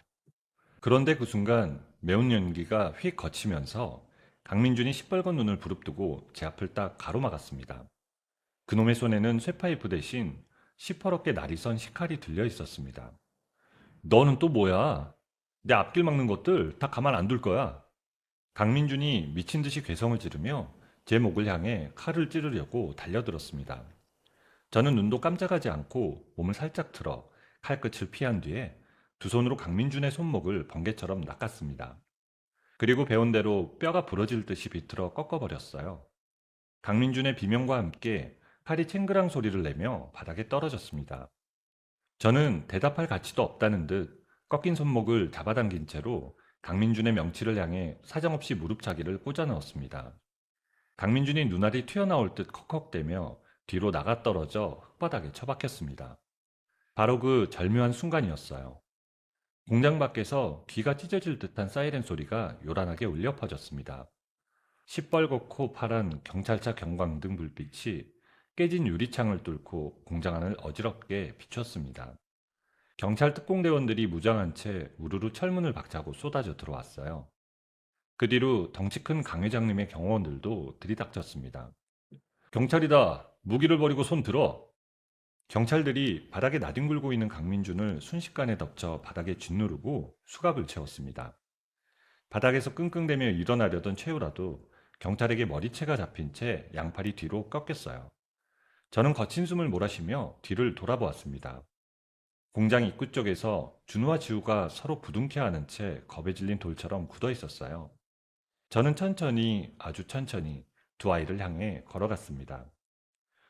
그런데 그 순간 매운 연기가 휙 거치면서 강민준이 시뻘건 눈을 부릅뜨고 제 앞을 딱 가로막았습니다. 그놈의 손에는 쇠파이프 대신 시퍼렇게 날이 선 식칼이 들려 있었습니다. 너는 또 뭐야? 내 앞길 막는 것들 다 가만 안 둘 거야. 강민준이 미친 듯이 괴성을 지르며 제 목을 향해 칼을 찌르려고 달려들었습니다. 저는 눈도 깜짝하지 않고 몸을 살짝 틀어 칼끝을 피한 뒤에 두 손으로 강민준의 손목을 번개처럼 낚았습니다. 그리고 배운 대로 뼈가 부러질 듯이 비틀어 꺾어버렸어요. 강민준의 비명과 함께 칼이 챙그랑 소리를 내며 바닥에 떨어졌습니다. 저는 대답할 가치도 없다는 듯 꺾인 손목을 잡아당긴 채로 강민준의 명치를 향해 사정없이 무릎차기를 꽂아 넣었습니다. 강민준이 눈알이 튀어나올 듯 컥컥대며 뒤로 나가 떨어져 흙바닥에 처박혔습니다. 바로 그 절묘한 순간이었어요. 공장 밖에서 귀가 찢어질 듯한 사이렌 소리가 요란하게 울려 퍼졌습니다. 시뻘겋고 파란 경찰차 경광등 불빛이 깨진 유리창을 뚫고 공장 안을 어지럽게 비췄습니다. 경찰 특공대원들이 무장한 채 우르르 철문을 박차고 쏟아져 들어왔어요. 그 뒤로 덩치 큰 강 회장님의 경호원들도 들이닥쳤습니다. 경찰이다! 무기를 버리고 손 들어! 경찰들이 바닥에 나뒹굴고 있는 강민준을 순식간에 덮쳐 바닥에 짓누르고 수갑을 채웠습니다. 바닥에서 끙끙대며 일어나려던 최우라도 경찰에게 머리채가 잡힌 채 양팔이 뒤로 꺾였어요. 저는 거친 숨을 몰아쉬며 뒤를 돌아보았습니다. 공장 입구 쪽에서 준우와 지우가 서로 부둥켜하는 채 겁에 질린 돌처럼 굳어 있었어요. 저는 천천히, 아주 천천히 두 아이를 향해 걸어갔습니다.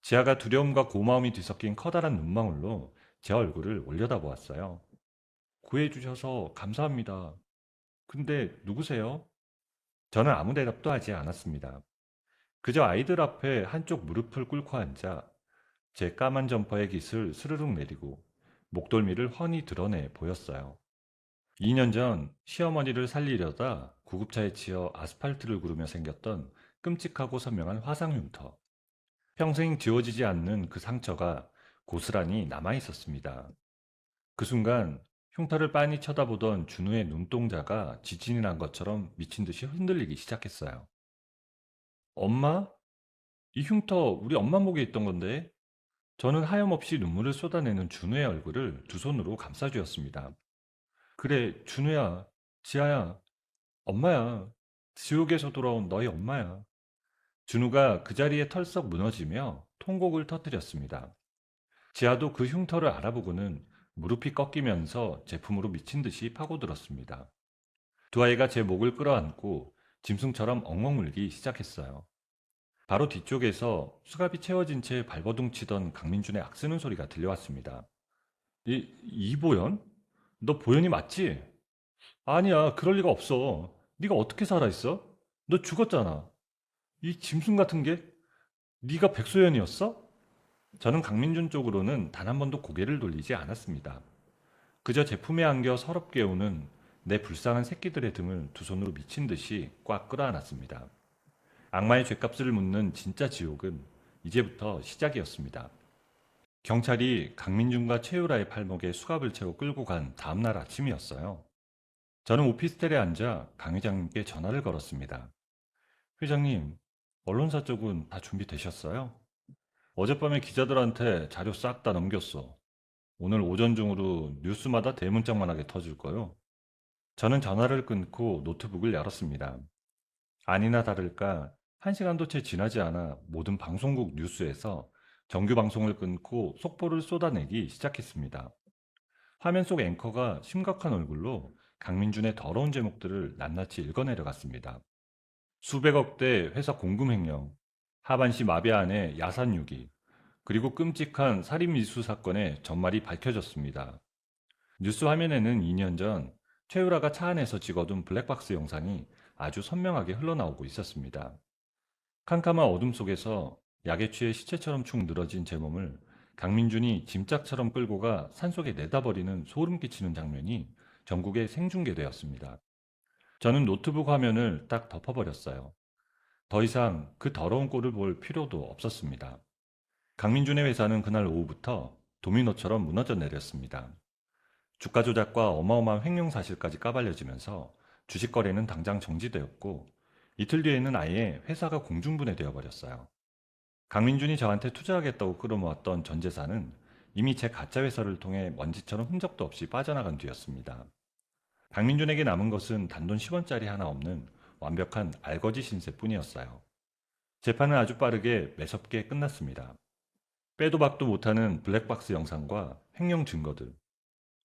지아가 두려움과 고마움이 뒤섞인 커다란 눈망울로 제 얼굴을 올려다보았어요. 구해주셔서 감사합니다. 근데 누구세요? 저는 아무 대답도 하지 않았습니다. 그저 아이들 앞에 한쪽 무릎을 꿇고 앉아 제 까만 점퍼의 깃을 스르륵 내리고 목덜미를 훤히 드러내 보였어요. 2년 전 시어머니를 살리려다 구급차에 치여 아스팔트를 구르며 생겼던 끔찍하고 선명한 화상 흉터. 평생 지워지지 않는 그 상처가 고스란히 남아 있었습니다. 그 순간 흉터를 빤히 쳐다보던 준우의 눈동자가 지진이 난 것처럼 미친 듯이 흔들리기 시작했어요. 엄마? 이 흉터 우리 엄마 목에 있던 건데? 저는 하염없이 눈물을 쏟아내는 준우의 얼굴을 두 손으로 감싸주었습니다. 그래, 준우야, 지아야, 엄마야. 지옥에서 돌아온 너희 엄마야. 준우가 그 자리에 털썩 무너지며 통곡을 터뜨렸습니다. 지아도 그 흉터를 알아보고는 무릎이 꺾이면서 제품으로 미친 듯이 파고들었습니다. 두 아이가 제 목을 끌어안고 짐승처럼 엉엉 울기 시작했어요. 바로 뒤쪽에서 수갑이 채워진 채 발버둥 치던 강민준의 악쓰는 소리가 들려왔습니다. 이보연? 너 보연이 맞지? 아니야, 그럴 리가 없어. 네가 어떻게 살아있어? 너 죽었잖아. 이 짐승 같은 게 네가 백소연이었어? 저는 강민준 쪽으로는 단 한 번도 고개를 돌리지 않았습니다. 그저 제품에 안겨 서럽게 우는 내 불쌍한 새끼들의 등을 두 손으로 미친 듯이 꽉 끌어안았습니다. 악마의 죗값을 묻는 진짜 지옥은 이제부터 시작이었습니다. 경찰이 강민준과 최유라의 팔목에 수갑을 채워 끌고 간 다음날 아침이었어요. 저는 오피스텔에 앉아 강 회장님께 전화를 걸었습니다. 회장님, 언론사 쪽은 다 준비되셨어요? 어젯밤에 기자들한테 자료 싹 다 넘겼어. 오늘 오전 중으로 뉴스마다 대문짝만하게 터질 거요. 저는 전화를 끊고 노트북을 열었습니다. 아니나 다를까 1시간도 채 지나지 않아 모든 방송국 뉴스에서 정규 방송을 끊고 속보를 쏟아내기 시작했습니다. 화면 속 앵커가 심각한 얼굴로 강민준의 더러운 제목들을 낱낱이 읽어내려갔습니다. 수백억 대 회사 공금 횡령, 하반시 마비아 안의 야산 유기, 그리고 끔찍한 살인 미수 사건의 전말이 밝혀졌습니다. 뉴스 화면에는 2년 전 최유라가 차 안에서 찍어둔 블랙박스 영상이 아주 선명하게 흘러나오고 있었습니다. 캄캄한 어둠 속에서 약에 취해 시체처럼 축 늘어진 제 몸을 강민준이 짐짝처럼 끌고 가 산속에 내다버리는 소름 끼치는 장면이 전국에 생중계되었습니다. 저는 노트북 화면을 딱 덮어버렸어요. 더 이상 그 더러운 꼴을 볼 필요도 없었습니다. 강민준의 회사는 그날 오후부터 도미노처럼 무너져 내렸습니다. 주가 조작과 어마어마한 횡령 사실까지 까발려지면서 주식 거래는 당장 정지되었고 이틀 뒤에는 아예 회사가 공중분해되어 버렸어요. 강민준이 저한테 투자하겠다고 끌어모았던 전 재산은 이미 제 가짜 회사를 통해 먼지처럼 흔적도 없이 빠져나간 뒤였습니다. 강민준에게 남은 것은 단돈 10원짜리 하나 없는 완벽한 알거지 신세뿐이었어요. 재판은 아주 빠르게 매섭게 끝났습니다. 빼도 박도 못하는 블랙박스 영상과 횡령 증거들,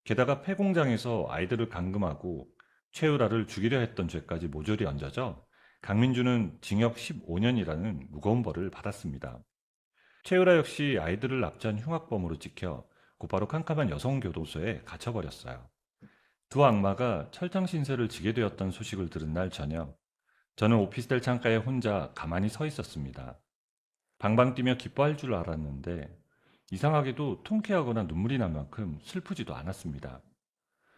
게다가 폐공장에서 아이들을 감금하고 최유라를 죽이려 했던 죄까지 모조리 얹어져 강민준은 징역 15년이라는 무거운 벌을 받았습니다. 최유라 역시 아이들을 납치한 흉악범으로 찍혀 곧바로 캄캄한 여성교도소에 갇혀버렸어요. 두 악마가 철창 신세를 지게 되었던 소식을 들은 날 저녁, 저는 오피스텔 창가에 혼자 가만히 서 있었습니다. 방방 뛰며 기뻐할 줄 알았는데 이상하게도 통쾌하거나 눈물이 날 만큼 슬프지도 않았습니다.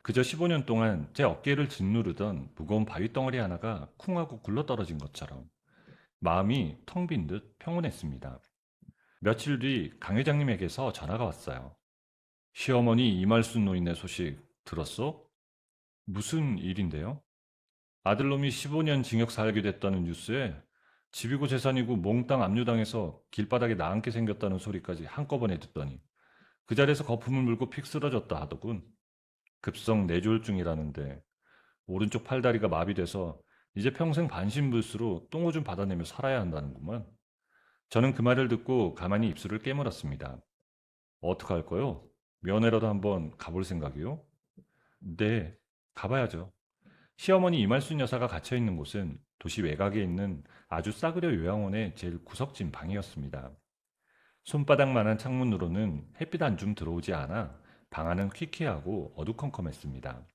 그저 15년 동안 제 어깨를 짓누르던 무거운 바위덩어리 하나가 쿵하고 굴러떨어진 것처럼 마음이 텅 빈 듯 평온했습니다. 며칠 뒤 강 회장님에게서 전화가 왔어요. 시어머니 이말순 노인네 소식 들었어? 무슨 일인데요? 아들놈이 15년 징역 살게 됐다는 뉴스에 집이고 재산이고 몽땅 압류당해서 길바닥에 나앉게 생겼다는 소리까지 한꺼번에 듣더니 그 자리에서 거품을 물고 픽 쓰러졌다 하더군. 급성 뇌졸중이라는데 오른쪽 팔다리가 마비돼서 이제 평생 반신불수로 똥오줌 받아내며 살아야 한다는구만. 저는 그 말을 듣고 가만히 입술을 깨물었습니다. 어떡할 거요? 면회라도 한번 가볼 생각이요? 네, 가봐야죠. 시어머니 이말순 여사가 갇혀있는 곳은 도시 외곽에 있는 아주 싸구려 요양원의 제일 구석진 방이었습니다. 손바닥만한 창문으로는 햇빛 한 줌 들어오지 않아 방 안은 퀴퀴하고 어두컴컴했습니다.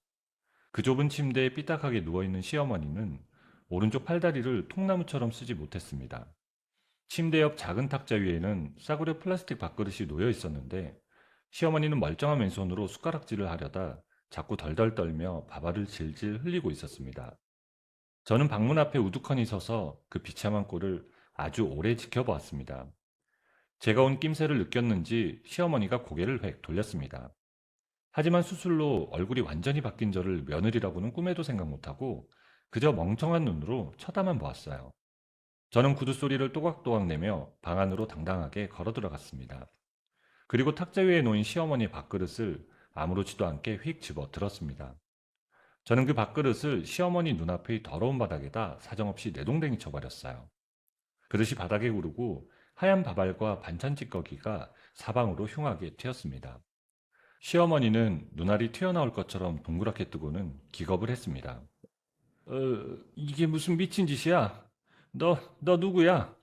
그 좁은 침대에 삐딱하게 누워있는 시어머니는 오른쪽 팔다리를 통나무처럼 쓰지 못했습니다. 침대 옆 작은 탁자 위에는 싸구려 플라스틱 밥그릇이 놓여 있었는데 시어머니는 멀쩡한 왼손으로 숟가락질을 하려다 자꾸 덜덜 떨며 밥알을 질질 흘리고 있었습니다. 저는 방문 앞에 우두커니 서서 그 비참한 꼴을 아주 오래 지켜보았습니다. 제가 온 낌새를 느꼈는지 시어머니가 고개를 획 돌렸습니다. 하지만 수술로 얼굴이 완전히 바뀐 저를 며느리라고는 꿈에도 생각 못하고 그저 멍청한 눈으로 쳐다만 보았어요. 저는 구두 소리를 또각또각 내며 방 안으로 당당하게 걸어 들어갔습니다. 그리고 탁자 위에 놓인 시어머니의 밥그릇을 아무렇지도 않게 휙 집어 들었습니다. 저는 그 밥그릇을 시어머니 눈앞의 더러운 바닥에다 사정없이 내동댕이 쳐버렸어요. 그릇이 바닥에 구르고 하얀 밥알과 반찬 찌꺼기가 사방으로 흉하게 튀었습니다. 시어머니는 눈알이 튀어나올 것처럼 동그랗게 뜨고는 기겁을 했습니다. 이게 무슨 미친 짓이야? 너 누구야?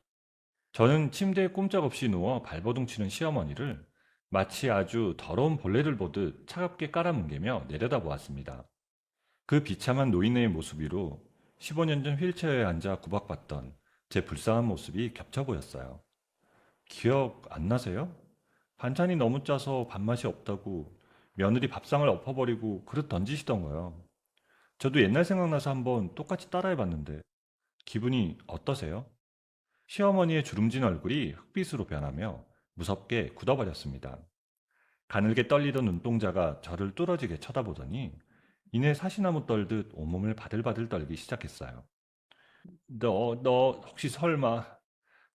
저는 침대에 꼼짝없이 누워 발버둥 치는 시어머니를 마치 아주 더러운 벌레를 보듯 차갑게 깔아뭉개며 내려다보았습니다. 그 비참한 노인네의 모습 위로 15년 전 휠체어에 앉아 구박받던 제 불쌍한 모습이 겹쳐 보였어요. 기억 안 나세요? 반찬이 너무 짜서 밥맛이 없다고 며느리 밥상을 엎어버리고 그릇 던지시던 거요. 저도 옛날 생각나서 한번 똑같이 따라해봤는데 기분이 어떠세요? 시어머니의 주름진 얼굴이 흑빛으로 변하며 무섭게 굳어버렸습니다. 가늘게 떨리던 눈동자가 저를 뚫어지게 쳐다보더니 이내 사시나무 떨듯 온몸을 바들바들 떨기 시작했어요. 너 혹시 설마.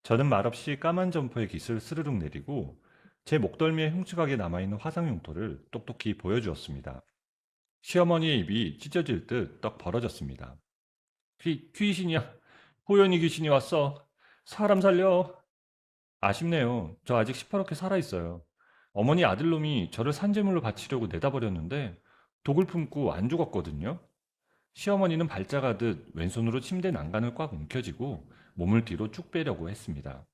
저는 말없이 까만 점퍼의 깃을 스르륵 내리고 제 목덜미에 흉측하게 남아있는 화상용토를 똑똑히 보여주었습니다. 시어머니의 입이 찢어질 듯 떡 벌어졌습니다. 귀신이야. 호연이 귀신이 왔어. 사람 살려. 아쉽네요. 저 아직 시퍼렇게 살아있어요. 어머니 아들놈이 저를 산재물로 바치려고 내다버렸는데 독을 품고 안 죽었거든요. 시어머니는 발작하듯 왼손으로 침대 난간을 꽉 움켜쥐고 몸을 뒤로 쭉 빼려고 했습니다.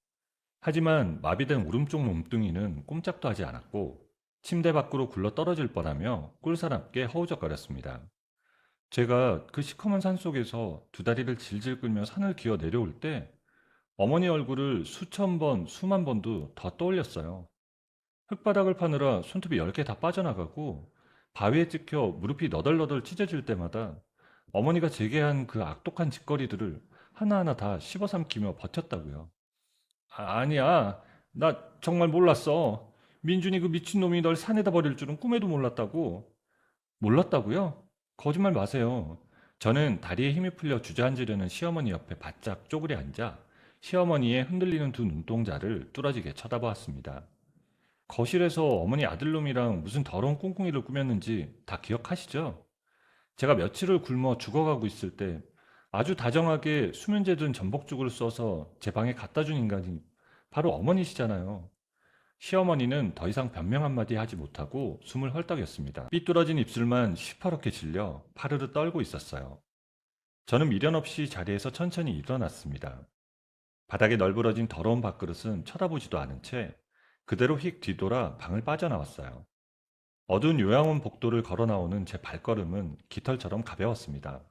하지만 마비된 오른쪽 몸뚱이는 꼼짝도 하지 않았고 침대 밖으로 굴러 떨어질 뻔하며 꿀사납게 허우적거렸습니다. 제가 그 시커먼 산속에서 두 다리를 질질 끌며 산을 기어 내려올 때 어머니 얼굴을 수천 번, 수만 번도 더 떠올렸어요. 흙바닥을 파느라 손톱이 10개 다 빠져나가고 바위에 찍혀 무릎이 너덜너덜 찢어질 때마다 어머니가 제게 한 그 악독한 짓거리들을 하나하나 다 씹어삼키며 버텼다고요. 아니야. 나 정말 몰랐어. 민준이 그 미친놈이 널 산에다 버릴 줄은 꿈에도 몰랐다고. 몰랐다고요? 거짓말 마세요. 저는 다리에 힘이 풀려 주저앉으려는 시어머니 옆에 바짝 쪼그려 앉아 시어머니의 흔들리는 두 눈동자를 뚫어지게 쳐다보았습니다. 거실에서 어머니 아들놈이랑 무슨 더러운 꿍꿍이를 꾸몄는지 다 기억하시죠? 제가 며칠을 굶어 죽어가고 있을 때 아주 다정하게 수면제 든 전복죽을 써서 제 방에 갖다 준 인간이 바로 어머니시잖아요. 시어머니는 더 이상 변명 한마디 하지 못하고 숨을 헐떡였습니다. 삐뚤어진 입술만 시퍼렇게 질려 파르르 떨고 있었어요. 저는 미련 없이 자리에서 천천히 일어났습니다. 바닥에 널브러진 더러운 밥그릇은 쳐다보지도 않은 채 그대로 휙 뒤돌아 방을 빠져나왔어요. 어두운 요양원 복도를 걸어 나오는 제 발걸음은 깃털처럼 가벼웠습니다.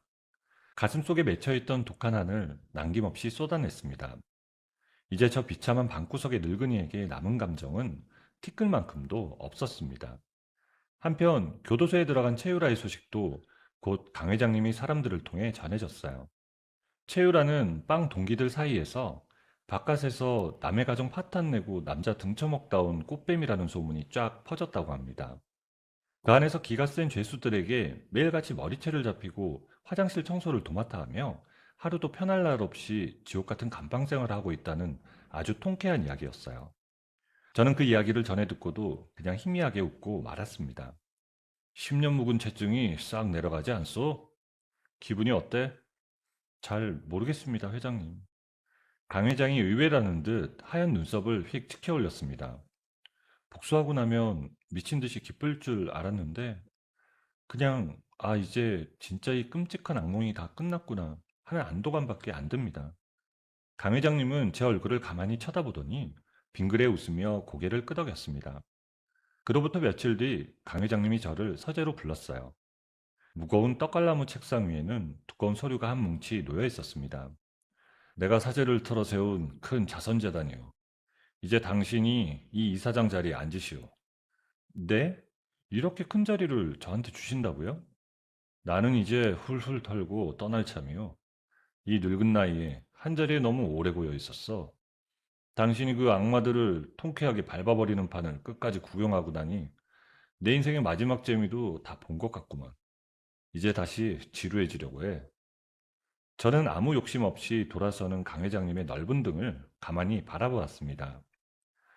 가슴속에 맺혀있던 독한 한을 남김없이 쏟아냈습니다. 이제 저 비참한 방구석의 늙은이에게 남은 감정은 티끌만큼도 없었습니다. 한편 교도소에 들어간 최유라의 소식도 곧 강 회장님이 사람들을 통해 전해졌어요. 최유라는 빵 동기들 사이에서 바깥에서 남의 가정 파탄 내고 남자 등쳐먹다 온 꽃뱀이라는 소문이 쫙 퍼졌다고 합니다. 그 안에서 기가 센 죄수들에게 매일같이 머리채를 잡히고 화장실 청소를 도맡아 하며 하루도 편할 날 없이 지옥 같은 감방 생활을 하고 있다는 아주 통쾌한 이야기였어요. 저는 그 이야기를 전해 듣고도 그냥 희미하게 웃고 말았습니다. 10년 묵은 체증이 싹 내려가지 않소? 기분이 어때? 잘 모르겠습니다, 회장님. 강 회장이 의외라는 듯 하얀 눈썹을 휙 치켜 올렸습니다. 복수하고 나면 미친 듯이 기쁠 줄 알았는데 그냥 이제 진짜 이 끔찍한 악몽이 다 끝났구나 하는 안도감밖에 안 듭니다. 강 회장님은 제 얼굴을 가만히 쳐다보더니 빙그레 웃으며 고개를 끄덕였습니다. 그로부터 며칠 뒤 강 회장님이 저를 서재로 불렀어요. 무거운 떡갈나무 책상 위에는 두꺼운 서류가 한 뭉치 놓여 있었습니다. 내가 사재를 털어 세운 큰 자선재단이요. 이제 당신이 이 이사장 자리에 앉으시오. 네? 이렇게 큰 자리를 저한테 주신다고요? 나는 이제 훌훌 털고 떠날 참이요. 이 늙은 나이에 한자리에 너무 오래 고여 있었어. 당신이 그 악마들을 통쾌하게 밟아버리는 판을 끝까지 구경하고 나니 내 인생의 마지막 재미도 다 본 것 같구만. 이제 다시 지루해지려고 해. 저는 아무 욕심 없이 돌아서는 강 회장님의 넓은 등을 가만히 바라보았습니다.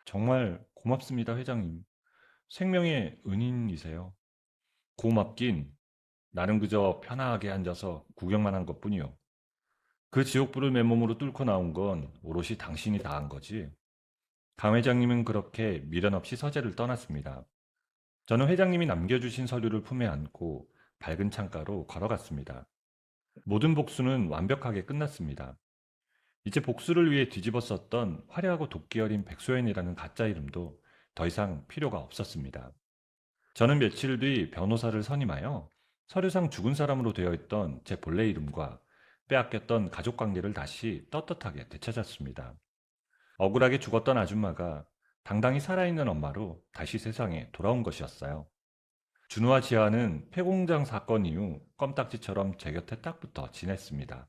정말 고맙습니다, 회장님. 생명의 은인이세요. 고맙긴 나는 그저 편하게 앉아서 구경만 한 것뿐이요. 그 지옥불을 맨몸으로 뚫고 나온 건 오롯이 당신이 다 한 거지. 강 회장님은 그렇게 미련 없이 서재를 떠났습니다. 저는 회장님이 남겨주신 서류를 품에 안고 밝은 창가로 걸어갔습니다. 모든 복수는 완벽하게 끝났습니다. 이제 복수를 위해 뒤집어 썼던 화려하고 도끼 어린 백소연이라는 가짜 이름도 더 이상 필요가 없었습니다. 저는 며칠 뒤 변호사를 선임하여 서류상 죽은 사람으로 되어 있던 제 본래 이름과 빼앗겼던 가족 관계를 다시 떳떳하게 되찾았습니다. 억울하게 죽었던 아줌마가 당당히 살아있는 엄마로 다시 세상에 돌아온 것이었어요. 준우와 지아는 폐공장 사건 이후 껌딱지처럼 제 곁에 딱 붙어 지냈습니다.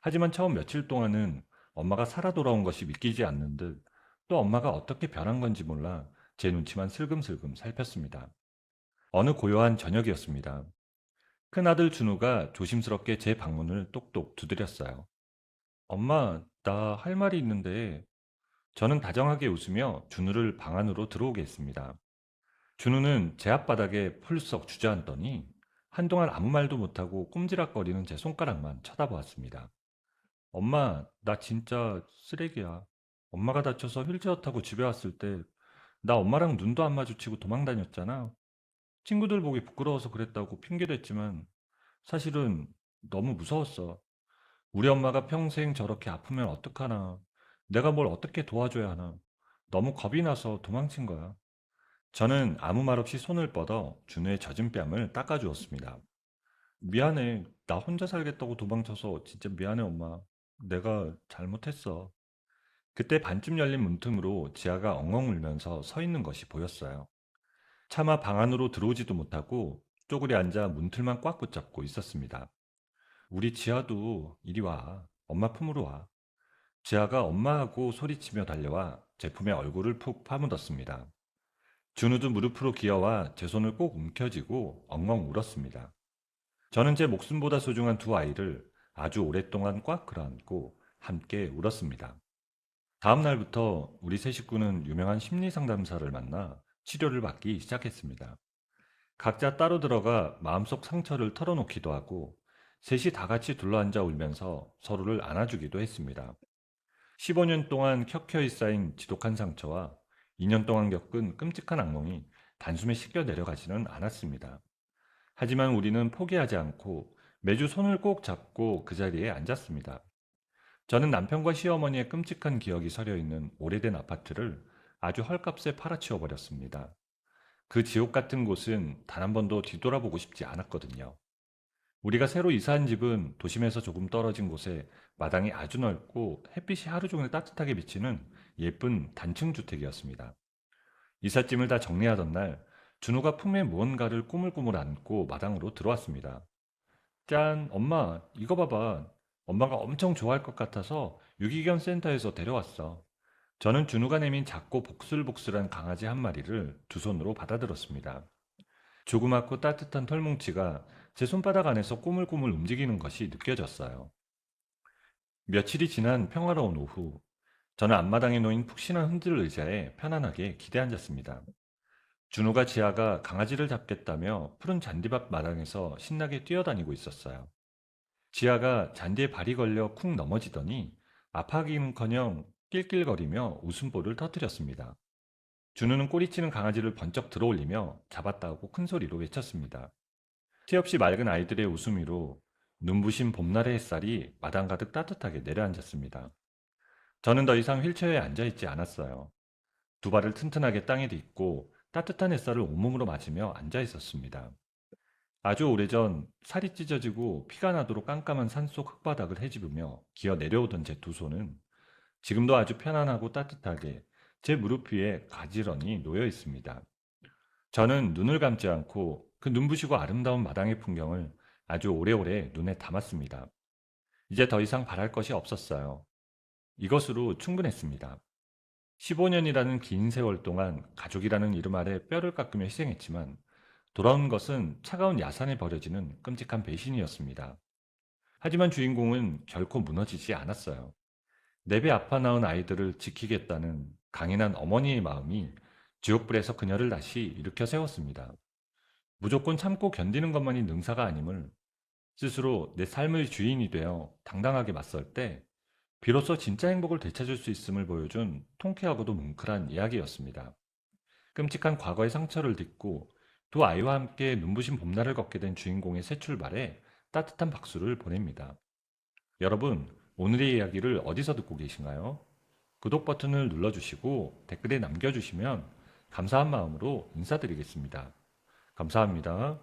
하지만 처음 며칠 동안은 엄마가 살아 돌아온 것이 믿기지 않는 듯 또 엄마가 어떻게 변한 건지 몰라 제 눈치만 슬금슬금 살폈습니다. 어느 고요한 저녁이었습니다. 큰아들 준우가 조심스럽게 제 방문을 똑똑 두드렸어요. 엄마, 나 할 말이 있는데 저는 다정하게 웃으며 준우를 방 안으로 들어오게 했습니다. 준우는 제 앞바닥에 펄썩 주저앉더니 한동안 아무 말도 못하고 꼼지락거리는 제 손가락만 쳐다보았습니다. 엄마, 나 진짜 쓰레기야. 엄마가 다쳐서 휠체어 타고 집에 왔을 때 나 엄마랑 눈도 안 마주치고 도망 다녔잖아. 친구들 보기 부끄러워서 그랬다고 핑계댔지만 사실은 너무 무서웠어. 우리 엄마가 평생 저렇게 아프면 어떡하나. 내가 뭘 어떻게 도와줘야 하나. 너무 겁이 나서 도망친 거야. 저는 아무 말 없이 손을 뻗어 준우의 젖은 뺨을 닦아주었습니다. 미안해. 나 혼자 살겠다고 도망쳐서 진짜 미안해, 엄마. 내가 잘못했어. 그때 반쯤 열린 문틈으로 지아가 엉엉 울면서 서 있는 것이 보였어요. 차마 방 안으로 들어오지도 못하고 쪼그려 앉아 문틀만 꽉 붙잡고 있었습니다. 우리 지아도 이리 와. 엄마 품으로 와. 지아가 엄마하고 소리치며 달려와 제 품에 얼굴을 푹 파묻었습니다. 준우도 무릎으로 기어와 제 손을 꼭 움켜쥐고 엉엉 울었습니다. 저는 제 목숨보다 소중한 두 아이를 아주 오랫동안 꽉 끌어안고 함께 울었습니다. 다음 날부터 우리 세 식구는 유명한 심리 상담사를 만나 치료를 받기 시작했습니다. 각자 따로 들어가 마음속 상처를 털어놓기도 하고 셋이 다 같이 둘러앉아 울면서 서로를 안아주기도 했습니다. 15년 동안 켜켜이 쌓인 지독한 상처와 2년 동안 겪은 끔찍한 악몽이 단숨에 씻겨 내려가지는 않았습니다. 하지만 우리는 포기하지 않고 매주 손을 꼭 잡고 그 자리에 앉았습니다. 저는 남편과 시어머니의 끔찍한 기억이 서려 있는 오래된 아파트를 아주 헐값에 팔아치워 버렸습니다. 그 지옥 같은 곳은 단 한 번도 뒤돌아보고 싶지 않았거든요. 우리가 새로 이사한 집은 도심에서 조금 떨어진 곳에 마당이 아주 넓고 햇빛이 하루 종일 따뜻하게 비치는 예쁜 단층 주택이었습니다. 이삿짐을 다 정리하던 날, 준호가 품에 무언가를 꾸물꾸물 안고 마당으로 들어왔습니다. 짠, 엄마, 이거 봐봐. 엄마가 엄청 좋아할 것 같아서 유기견 센터에서 데려왔어. 저는 준우가 내민 작고 복슬복슬한 강아지 한 마리를 두 손으로 받아들었습니다. 조그맣고 따뜻한 털뭉치가 제 손바닥 안에서 꼬물꼬물 움직이는 것이 느껴졌어요. 며칠이 지난 평화로운 오후, 저는 앞마당에 놓인 푹신한 흔들 의자에 편안하게 기대앉았습니다. 준우가 지아가 강아지를 잡겠다며 푸른 잔디밭 마당에서 신나게 뛰어다니고 있었어요. 지아가 잔디에 발이 걸려 쿵 넘어지더니 아파하기는커녕 낄낄거리며 웃음보를 터뜨렸습니다. 준우는 꼬리치는 강아지를 번쩍 들어올리며 잡았다고 큰 소리로 외쳤습니다. 티 없이 맑은 아이들의 웃음 위로 눈부신 봄날의 햇살이 마당 가득 따뜻하게 내려앉았습니다. 저는 더 이상 휠체어에 앉아있지 않았어요. 두 발을 튼튼하게 땅에 딛고 따뜻한 햇살을 온몸으로 맞으며 앉아있었습니다. 아주 오래전 살이 찢어지고 피가 나도록 깜깜한 산속 흙바닥을 헤집으며 기어 내려오던 제 두 손은 지금도 아주 편안하고 따뜻하게 제 무릎 위에 가지런히 놓여 있습니다. 저는 눈을 감지 않고 그 눈부시고 아름다운 마당의 풍경을 아주 오래오래 눈에 담았습니다. 이제 더 이상 바랄 것이 없었어요. 이것으로 충분했습니다. 15년이라는 긴 세월 동안 가족이라는 이름 아래 뼈를 깎으며 희생했지만 돌아온 것은 차가운 야산에 버려지는 끔찍한 배신이었습니다. 하지만 주인공은 결코 무너지지 않았어요. 내 배 아파 낳은 아이들을 지키겠다는 강인한 어머니의 마음이 지옥불에서 그녀를 다시 일으켜 세웠습니다. 무조건 참고 견디는 것만이 능사가 아님을 스스로 내 삶의 주인이 되어 당당하게 맞설 때 비로소 진짜 행복을 되찾을 수 있음을 보여준 통쾌하고도 뭉클한 이야기였습니다. 끔찍한 과거의 상처를 딛고 두 아이와 함께 눈부신 봄날을 걷게 된 주인공의 새 출발에 따뜻한 박수를 보냅니다. 여러분, 오늘의 이야기를 어디서 듣고 계신가요? 구독 버튼을 눌러주시고 댓글에 남겨주시면 감사한 마음으로 인사드리겠습니다. 감사합니다.